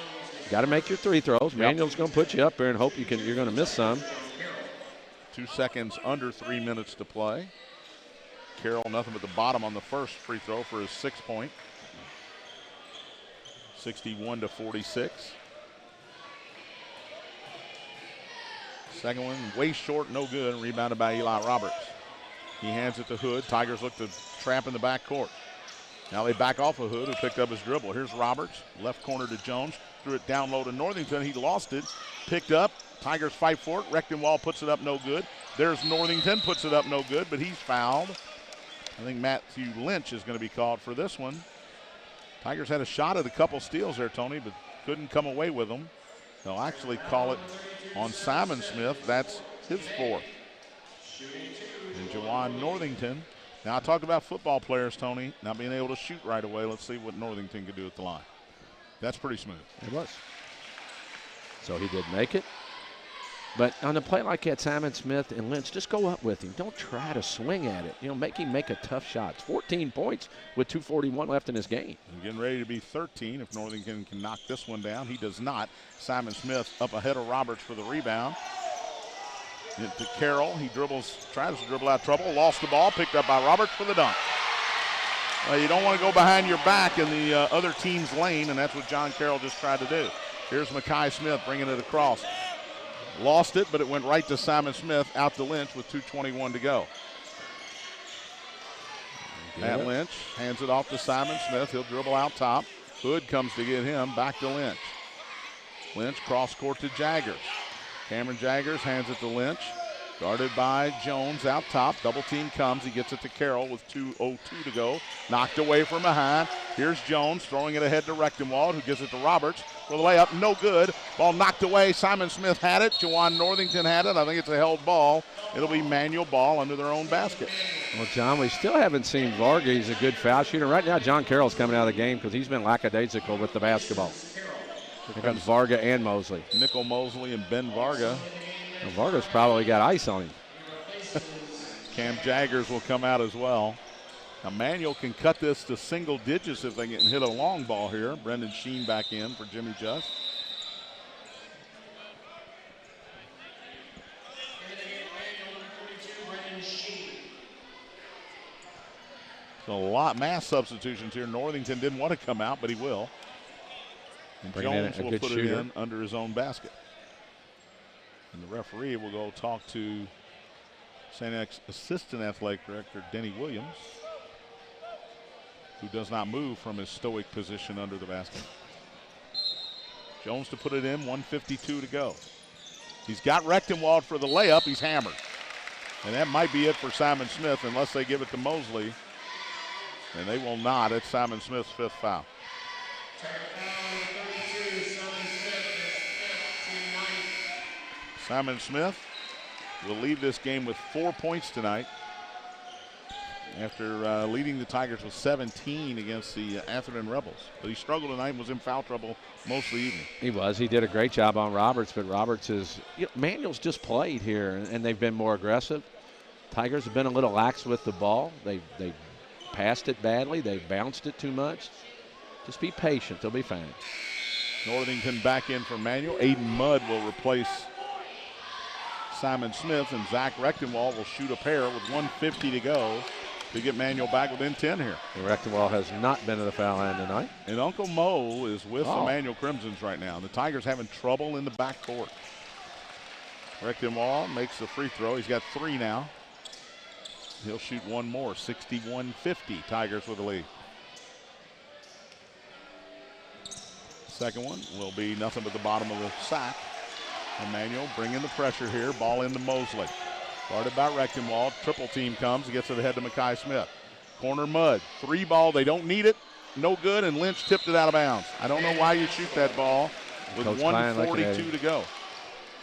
Speaker 3: got to make your 3 throws. Yep. Manuel's going to put you up there and hope you're going to miss some.
Speaker 1: 2 seconds under 3 minutes to play. Carroll nothing but the bottom on the first free throw for his 6-point. 61-46. Second one way short, no good. Rebounded by Eli Roberts. He hands it to Hood. Tigers look to trap in the backcourt. Now they back off of Hood, who picked up his dribble. Here's Roberts, left corner to Jones. Threw it down low to Northington. He lost it. Picked up. Tigers fight for it. Rechtenwald puts it up, no good. There's Northington, puts it up, no good, but he's fouled. I think Matthew Lynch is going to be called for this one. Tigers had a shot at a couple steals there, Tony, but couldn't come away with them. They'll actually call it on Simon Smith. That's his 4th. And Juwan Northington. Now I talked about football players, Tony, not being able to shoot right away. Let's see what Northington could do at the line. That's pretty smooth.
Speaker 3: It was. So he did make it. But on a play like that, Simon Smith and Lynch, just go up with him. Don't try to swing at it. Make him make a tough shot. It's 14 points with 2:41 left in his game.
Speaker 1: And getting ready to be 13 if Northington can knock this one down. He does not. Simon Smith up ahead of Roberts for the rebound. Into Carroll. He tries to dribble out trouble. Lost the ball. Picked up by Roberts for the dunk. You don't want to go behind your back in the other team's lane, and that's what John Carroll just tried to do. Here's Mekhi Smith bringing it across. Lost it, but it went right to Simon Smith, out to Lynch with 2:21 to go. Matt Lynch hands it off to Simon Smith. He'll dribble out top. Hood comes to get him. Back to Lynch. Lynch cross court to Jaggers. Cameron Jaggers hands it to Lynch. Guarded by Jones out top. Double team comes. He gets it to Carroll with 2:02 to go. Knocked away from behind. Here's Jones throwing it ahead to Rechtenwald, who gives it to Roberts for the layup. No good. Ball knocked away. Simon Smith had it. Juwan Northington had it. I think it's a held ball. It'll be manual ball under their own basket.
Speaker 3: Well, John, we still haven't seen Vargas. He's a good foul shooter. Right now, John Carroll's coming out of the game because he's been lackadaisical with the basketball. Here comes Varga and Mosley.
Speaker 1: Nickel Mosley and Ben Varga.
Speaker 3: Well, Varga's probably got ice on him.
Speaker 1: Cam Jaggers will come out as well. Now Manual can cut this to single digits if they can hit a long ball here. Brendan Sheen back in for Jimmy Just. So a lot mass substitutions here. Northington didn't want to come out, but he will. And Jones will put it in under his own basket. And the referee will go talk to St. X Assistant Athletic Director Denny Williams, who does not move from his stoic position under the basket. Jones to put it in, 1:52 to go. He's got Rechtenwald for the layup. He's hammered. And that might be it for Simon Smith unless they give it to Mosley. And they will not. It's Simon Smith's 5th foul. Simon Smith will leave this game with 4 points tonight after leading the Tigers with 17 against the Atherton Rebels. But he struggled tonight and was in foul trouble most of the evening.
Speaker 3: He was. He did a great job on Roberts, but Roberts is, Manuel's just played here, and they've been more aggressive. Tigers have been a little lax with the ball. They passed it badly. They bounced it too much. Just be patient. They'll be fine.
Speaker 1: Northington back in for Manuel. Aiden Mudd will replace Simon Smith, and Zach Rechtenwald will shoot a pair with 1:50 to go to get Manuel back within 10 here.
Speaker 3: And Rechtenwald has not been to the foul line tonight.
Speaker 1: And Uncle Mo is with the Manuel Crimsons right now. The Tigers having trouble in the backcourt. Rechtenwald makes the free throw. He's got 3 now. He'll shoot one more, 61-50, Tigers with the lead. Second one will be nothing but the bottom of the sack. Emmanuel bringing the pressure here, ball into Mosley. Guarded by Rechtenwald, triple team comes, gets it ahead to Makai Smith. Corner Mudd, 3 ball, they don't need it, no good, and Lynch tipped it out of bounds. I don't know why you shoot that ball with 1:42 to go.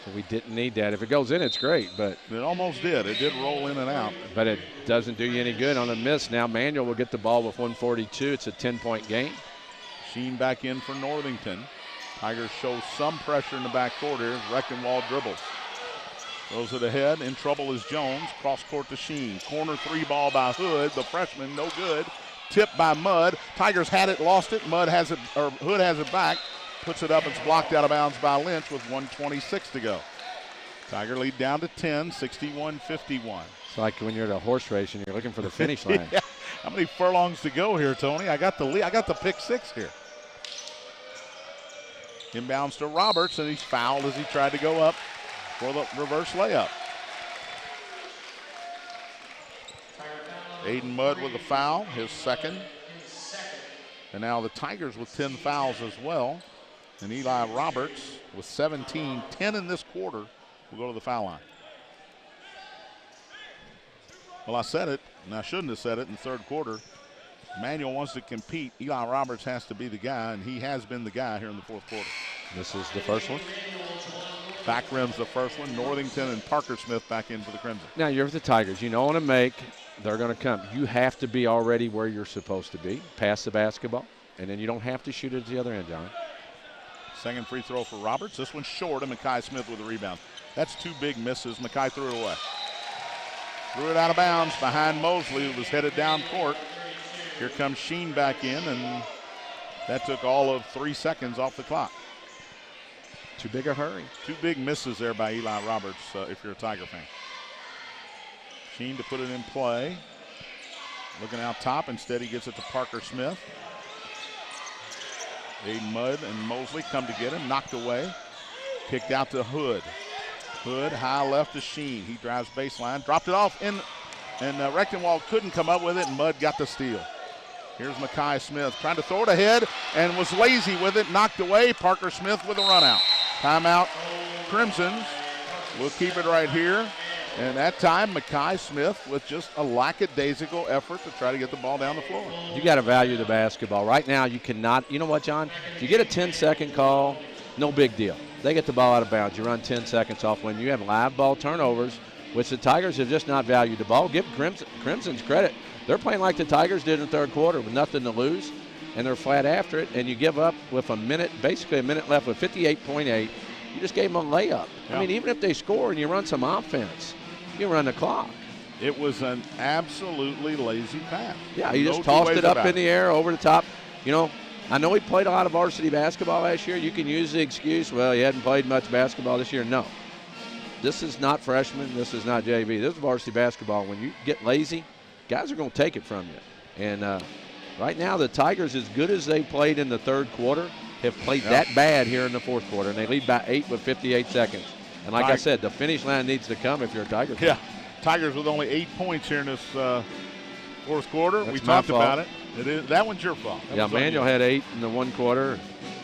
Speaker 3: So we didn't need that. If it goes in, it's great, but
Speaker 1: it almost did. It did roll in and out.
Speaker 3: But it doesn't do you any good on the miss. Now Manuel will get the ball with 1:42. It's a 10-point game.
Speaker 1: Sheen back in for Northington. Tigers show some pressure in the backcourt here. Rechtenwald dribbles. Throws it ahead. In trouble is Jones. Cross court to Sheen. Corner 3 ball by Hood. The freshman, no good. Tipped by Mudd. Tigers had it, lost it. Hood has it back. Puts it up. It's blocked out of bounds by Lynch with 1:26 to go. Tiger lead down to 10, 61-51.
Speaker 3: It's like when you're at a horse race and you're looking for the finish line.
Speaker 1: Yeah. How many furlongs to go here, Tony? I got the lead. I got the pick 6 here. Inbounds to Roberts, and he's fouled as he tried to go up for the reverse layup. Aiden Mudd with a foul, his second. And now the Tigers with 10 fouls as well. And Eli Roberts with 17, 10 in this quarter, will go to the foul line. Well, I said it, and I shouldn't have said it in the third quarter. Manuel wants to compete. Eli Roberts has to be the guy, and he has been the guy here in the fourth quarter.
Speaker 3: This is the first one?
Speaker 1: Back rim's the first one. Northington and Parker Smith back in for the Crimson.
Speaker 3: Now, you're with the Tigers. You know what to make. They're going to come. You have to be already where you're supposed to be. Pass the basketball, and then you don't have to shoot it at the other end, John.
Speaker 1: Second free throw for Roberts. This one's short, and Makai Smith with a rebound. That's 2 big misses. Makai threw it away. Threw it out of bounds behind Mosley, who was headed down court. Here comes Sheen back in, and that took all of 3 seconds off the clock.
Speaker 3: Too big a hurry.
Speaker 1: 2 big misses there by Eli Roberts if you're a Tiger fan. Sheen to put it in play. Looking out top. Instead, he gets it to Parker Smith. Aiden Mudd and Mosley come to get him. Knocked away. Kicked out to Hood. Hood high left to Sheen. He drives baseline. Dropped it off in, and Rechtenwald couldn't come up with it, and Mudd got the steal. Here's Makai Smith trying to throw it ahead and was lazy with it. Knocked away. Parker Smith with a run out. Timeout. Crimsons will keep it right here. And that time, Makai Smith with just a lackadaisical effort to try to get the ball down the floor.
Speaker 3: You got to value the basketball. Right now, you cannot. You know what, John? If you get a 10-second call, no big deal. They get the ball out of bounds. You run 10 seconds off. When you have live ball turnovers, which the Tigers have just not valued the ball, give Crimson's credit. They're playing like the Tigers did in the third quarter with nothing to lose. and they're flat after it, and you give up with basically a minute left with 58.8. You just gave them a layup.
Speaker 1: Yeah.
Speaker 3: I mean, even if they score and you run some offense, you run the clock.
Speaker 1: It was an absolutely lazy pass.
Speaker 3: Yeah, he just tossed it up in the air over the top. You know, I know he played a lot of varsity basketball last year. You can use the excuse, well, he hadn't played much basketball this year. No. This is not freshman. This is not JV. This is varsity basketball. When you get lazy, guys are going to take it from you. And right now, the Tigers, as good as they played in the third quarter, have played that bad here in the fourth quarter, and they lead by 8 with 58 seconds. And like I said, the finish line needs to come if you're a Tiger fan.
Speaker 1: Yeah, Tigers with only 8 points here in this fourth quarter.
Speaker 3: That's
Speaker 1: we talked
Speaker 3: fault.
Speaker 1: about it. That one's your fault.
Speaker 3: Yeah, Manuel had 8 in the one quarter.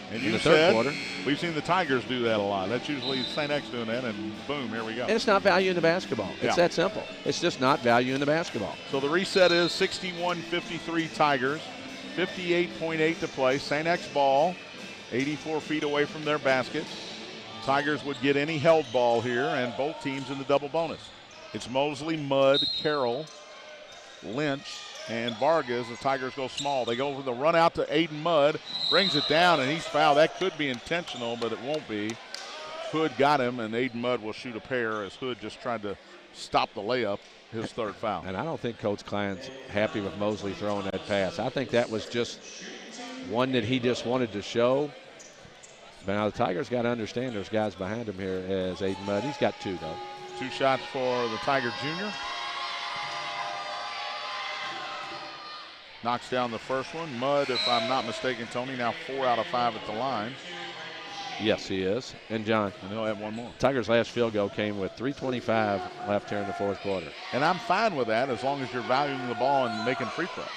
Speaker 1: And
Speaker 3: in
Speaker 1: you
Speaker 3: the third quarter.
Speaker 1: We've seen the Tigers do that a lot. That's usually St. X doing that, and boom, here we go.
Speaker 3: And it's not value in the basketball. It's that simple. It's just not value in the basketball.
Speaker 1: So the reset is 61-53 Tigers, 58.8 to play. St. X ball, 84 feet away from their basket. Tigers would get any held ball here, and both teams in the double bonus. It's Mosley, Mudd, Carroll, Lynch, and Vargas. The Tigers go small. They go for the run out to Aiden Mudd, brings it down, and he's fouled. That could be intentional, but it won't be. Hood got him, and Aiden Mudd will shoot a pair as Hood just tried to stop the layup, his third foul.
Speaker 3: And I don't think Coach Klein's happy with Mosley throwing that pass. I think that was just one that he just wanted to show. But now the Tigers got to understand there's guys behind him here as Aiden Mudd. He's got 2, though.
Speaker 1: 2 shots for the Tiger Junior. Knocks down the first one. Mudd, if I'm not mistaken, Tony, now 4 out of 5 at the line.
Speaker 3: Yes, he is. And, John.
Speaker 1: And he'll have one more.
Speaker 3: Tigers' last field goal came with 3:25 left here in the fourth quarter.
Speaker 1: And I'm fine with that as long as you're valuing the ball and making free throws.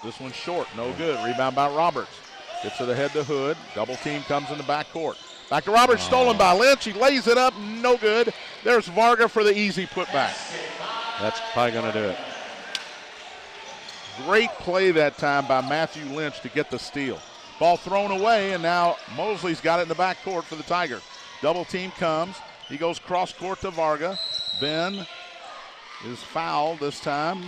Speaker 1: This one's short. No good. Rebound by Roberts. Gets to the head to Hood. Double team comes in the backcourt. Back to Roberts. Stolen by Lynch. He lays it up. No good. There's Varga for the easy putback.
Speaker 3: That's probably going to do it.
Speaker 1: Great play that time by Matthew Lynch to get the steal. Ball thrown away, and now Mosley's got it in the backcourt for the Tigers. Double team comes. He goes cross court to Varga. Ben is fouled this time,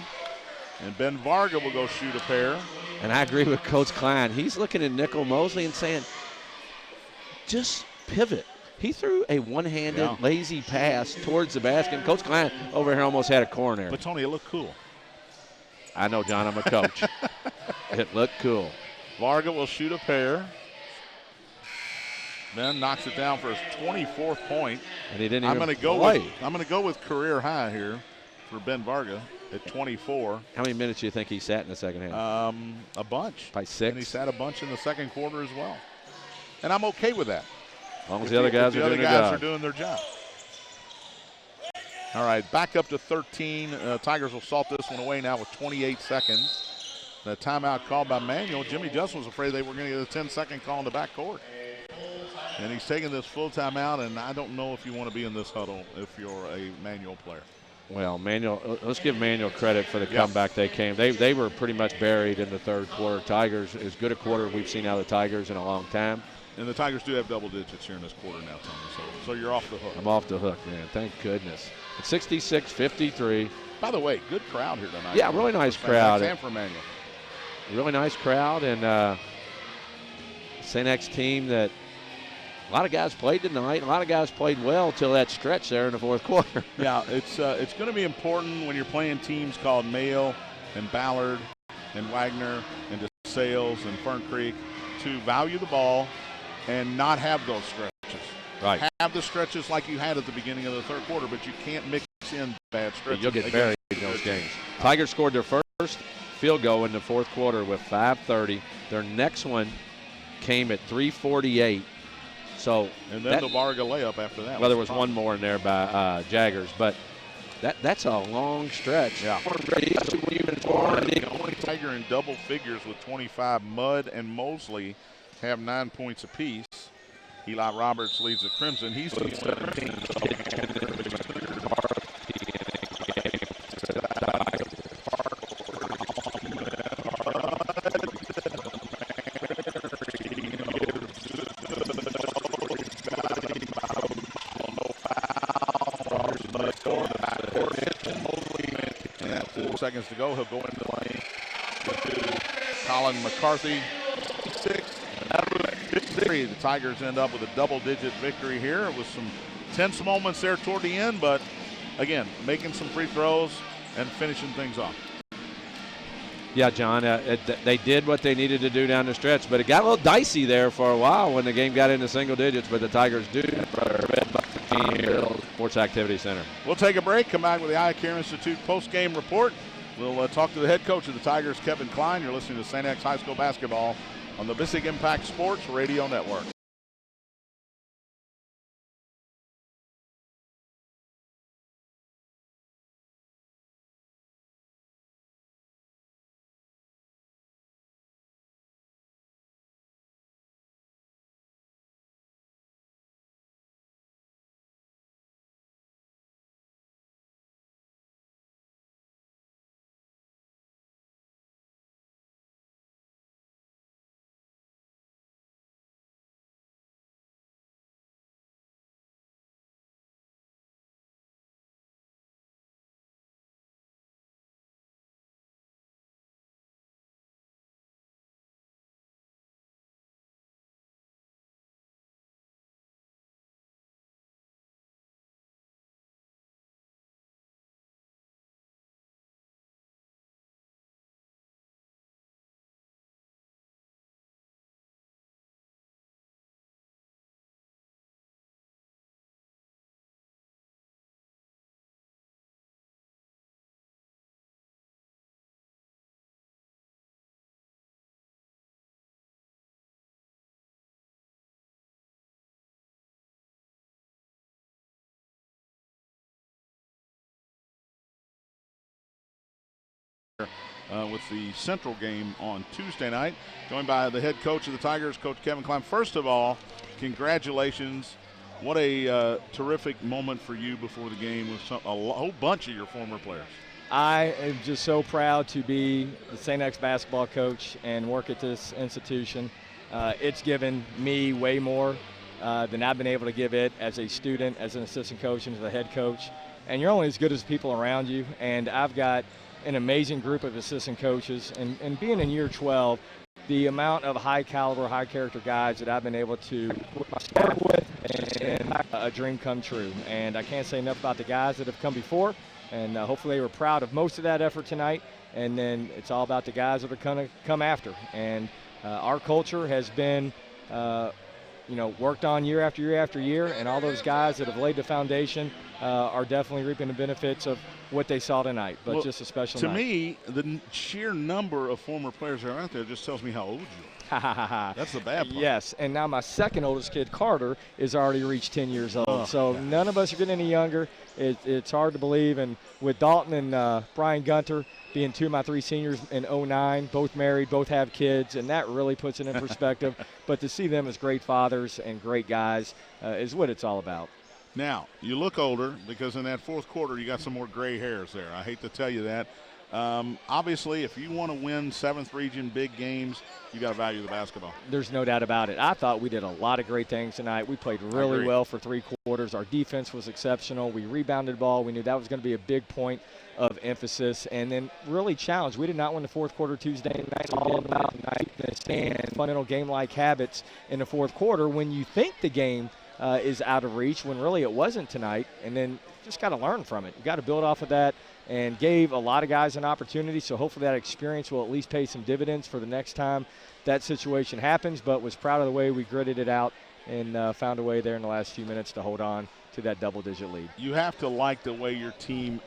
Speaker 1: and Ben Varga will go shoot a pair.
Speaker 3: And I agree with Coach Klein. He's looking at Nickel Mosley and saying, just pivot. He threw a one-handed, lazy pass towards the basket. And Coach Klein over here almost had a corner.
Speaker 1: But, Tony, it looked cool.
Speaker 3: I know, John, I'm a coach. It looked cool.
Speaker 1: Varga will shoot a pair. Ben knocks it down for his 24th point.
Speaker 3: And he didn't even
Speaker 1: I'm going to go with career high here for Ben Varga at 24.
Speaker 3: How many minutes do you think he sat in the second half?
Speaker 1: A bunch.
Speaker 3: By 6.
Speaker 1: And he sat a bunch in the second quarter as well. And I'm okay with that.
Speaker 3: As long as the other guys are doing
Speaker 1: their job. All right, back up to 13. Tigers will salt this one away now with 28 seconds. The timeout called by Manuel. Jimmy Justin was afraid they were going to get a 10-second call in the backcourt. And he's taking this full timeout, and I don't know if you want to be in this huddle if you're a Manuel player.
Speaker 3: Well, Manuel, let's give Manuel credit for the comeback they came. They were pretty much buried in the third quarter. Tigers, as good a quarter we've seen out of the Tigers in a long time.
Speaker 1: And the Tigers do have double digits here in this quarter now, Tony, so you're off the hook.
Speaker 3: I'm off the hook, man. Thank goodness. It's 66-53.
Speaker 1: By the way, good crowd here tonight.
Speaker 3: Yeah, really nice crowd.
Speaker 1: And for Manuel.
Speaker 3: Really nice crowd, and St. X team that a lot of guys played tonight. A lot of guys played well until that stretch there in the fourth quarter.
Speaker 1: Yeah, it's going to be important when you're playing teams called Mayo and Ballard and Wagner and DeSales and Fern Creek to value the ball and not have those stretches.
Speaker 3: Right.
Speaker 1: Have the stretches like you had at the beginning of the third quarter, but you can't mix in bad stretches.
Speaker 3: You'll get buried in those games. Tigers scored their first field goal in the fourth quarter with 5:30. Their next one came at 3:48. So
Speaker 1: and then the Varga layup after that.
Speaker 3: Well, there was one more in there by Jaggers, but that's a long stretch.
Speaker 1: Yeah. Only Tiger in double figures with 25. Mudd and Mosley have 9 points apiece. Eli Roberts leads the Crimson. He's 17. Seconds to go. He'll go into the lane. Colin McCarthy 6. Victory. The Tigers end up with a double-digit victory here. It was some tense moments there toward the end, but again, making some free throws and finishing things off.
Speaker 3: Yeah, John, they did what they needed to do down the stretch, but it got a little dicey there for a while when the game got into single digits, but the Tigers do here at Sports Activity Center.
Speaker 1: We'll take a break, come back with the Eye Care Institute post-game report. We'll talk to the head coach of the Tigers, Kevin Klein. You're listening to St. X High School basketball on the Bissig Impact Sports Radio Network. With the Central game on Tuesday night. Joined by the head coach of the Tigers, Coach Kevin Klein. First of all, congratulations. What a terrific moment for you before the game with a whole bunch of your former players.
Speaker 4: I am just so proud to be the St. X basketball coach and work at this institution. It's given me way more than I've been able to give it as a student, as an assistant coach, and as a head coach. And you're only as good as the people around you. And I've got an amazing group of assistant coaches. And being in year 12, the amount of high caliber, high character guys that I've been able to work with and a dream come true. And I can't say enough about the guys that have come before. And hopefully they were proud of most of that effort tonight. And then it's all about the guys that are going to come after. And our culture has been, worked on year after year after year. And all those guys that have laid the foundation are definitely reaping the benefits of what they saw tonight. But just a special night.
Speaker 1: To me, the sheer number of former players that are out there just tells me how old you are. That's the bad part.
Speaker 4: Yes, and now my second oldest kid, Carter, is already reached 10 years old. None of us are getting any younger. It's hard to believe. And with Dalton and Brian Gunter being two of my three seniors in 09, both married, both have kids, and that really puts it in perspective. But to see them as great fathers and great guys is what it's all about.
Speaker 1: Now, you look older because in that fourth quarter you got some more gray hairs there. I hate to tell you that. Obviously, if you want to win 7th Region big games, you got to value the basketball.
Speaker 4: There's no doubt about it. I thought we did a lot of great things tonight. We played really well for 3 quarters. Our defense was exceptional. We rebounded the ball. We knew that was going to be a big point of emphasis, and then really challenged. We did not win the fourth quarter Tuesday night. It's all about niceness and fundamental game-like habits in the fourth quarter when you think the game is out of reach, when really it wasn't tonight. And then just got to learn from it. You got to build off of that, and gave a lot of guys an opportunity. So hopefully that experience will at least pay some dividends for the next time that situation happens. But was proud of the way we gritted it out and found a way there in the last few minutes to hold on to that double-digit lead.
Speaker 1: You have to like the way your team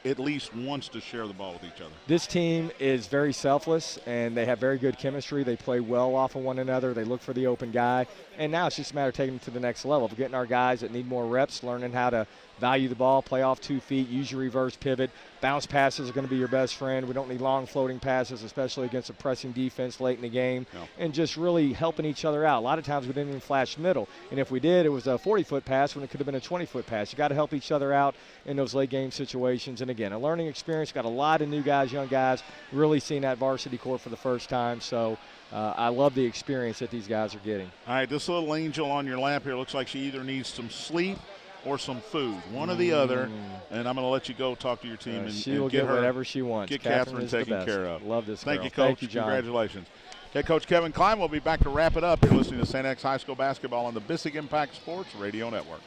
Speaker 1: at least wants to share the ball with each other.
Speaker 4: This team is very selfless, and they have very good chemistry. They play well off of one another. They look for the open guy, and now it's just a matter of taking them to the next level, getting our guys that need more reps, learning how to value the ball, play off 2 feet, use your reverse pivot. Bounce passes are going to be your best friend. We don't need long floating passes, especially against a pressing defense late in the game, and just really helping each other out. A lot of times we didn't even flash middle, and if we did, it was a 40-foot pass when it could have been a 20-foot pass. You got to help each other out in those late game situations. And again, a learning experience. Got a lot of new guys, young guys, really seeing that varsity court for the first time. So I love the experience that these guys are getting.
Speaker 1: All right, this little angel on your lap here looks like she either needs some sleep or some food, one or the other, and I'm going to let you go talk to your team.
Speaker 4: She will get whatever she wants.
Speaker 1: Get Catherine taken care of.
Speaker 4: Love this girl.
Speaker 1: Thank you, Coach.
Speaker 4: Thank you, John.
Speaker 1: Congratulations. Okay, Coach Kevin Klein will be back to wrap it up. You're listening to St. X High School basketball on the Bissig Impact Sports Radio Network.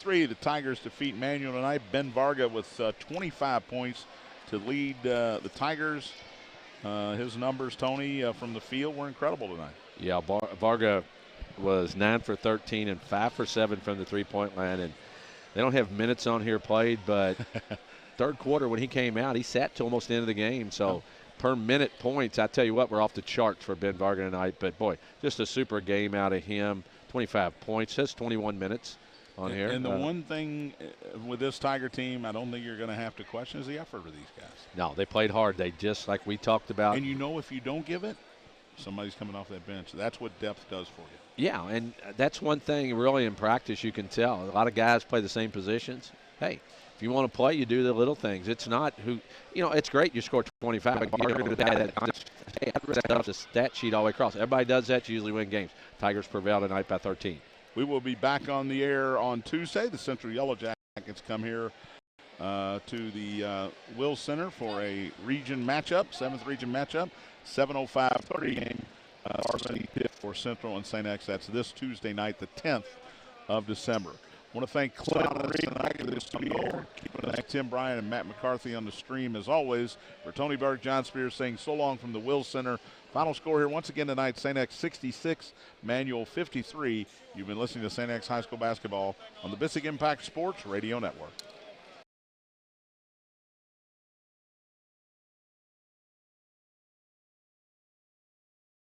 Speaker 1: The Tigers defeat Manual tonight. Ben Varga with 25 points to lead the Tigers. His numbers, Tony, from the field were incredible tonight.
Speaker 3: Yeah, Varga was 9 for 13 and 5 for 7 from the three-point line. And they don't have minutes on here played, but third quarter when he came out, he sat till almost the end of the game. So per minute points, I tell you what, we're off the charts for Ben Varga tonight. But, boy, just a super game out of him. 25 points, just 21 minutes. On here.
Speaker 1: And the one thing with this Tiger team I don't think you're going to have to question is the effort of these guys.
Speaker 3: No, they played hard. They just, like we talked about.
Speaker 1: And you know if you don't give it, somebody's coming off that bench. That's what depth does for you.
Speaker 3: Yeah, and that's one thing really in practice you can tell. A lot of guys play the same positions. Hey, if you want to play, you do the little things. It's not who, it's great you score 25. That's the stat sheet all the way across. Everybody does that. You usually win games. Tigers prevail tonight by 13.
Speaker 1: We will be back on the air on Tuesday. The Central Yellow Jackets come here to the Will Center for a region matchup, 7th region matchup, 7:05 Pregame varsity tip for Central and St. X. That's this Tuesday night, the 10th of December. I want to thank Clint and thank Tim Bryan and Matt McCarthy on the stream as always. For Tony Berg, John Spears saying so long from the Will Center. Final score here once again tonight, St. X 66, Manual 53. You've been listening to St. X High School basketball on the Bissig Impact Sports Radio Network.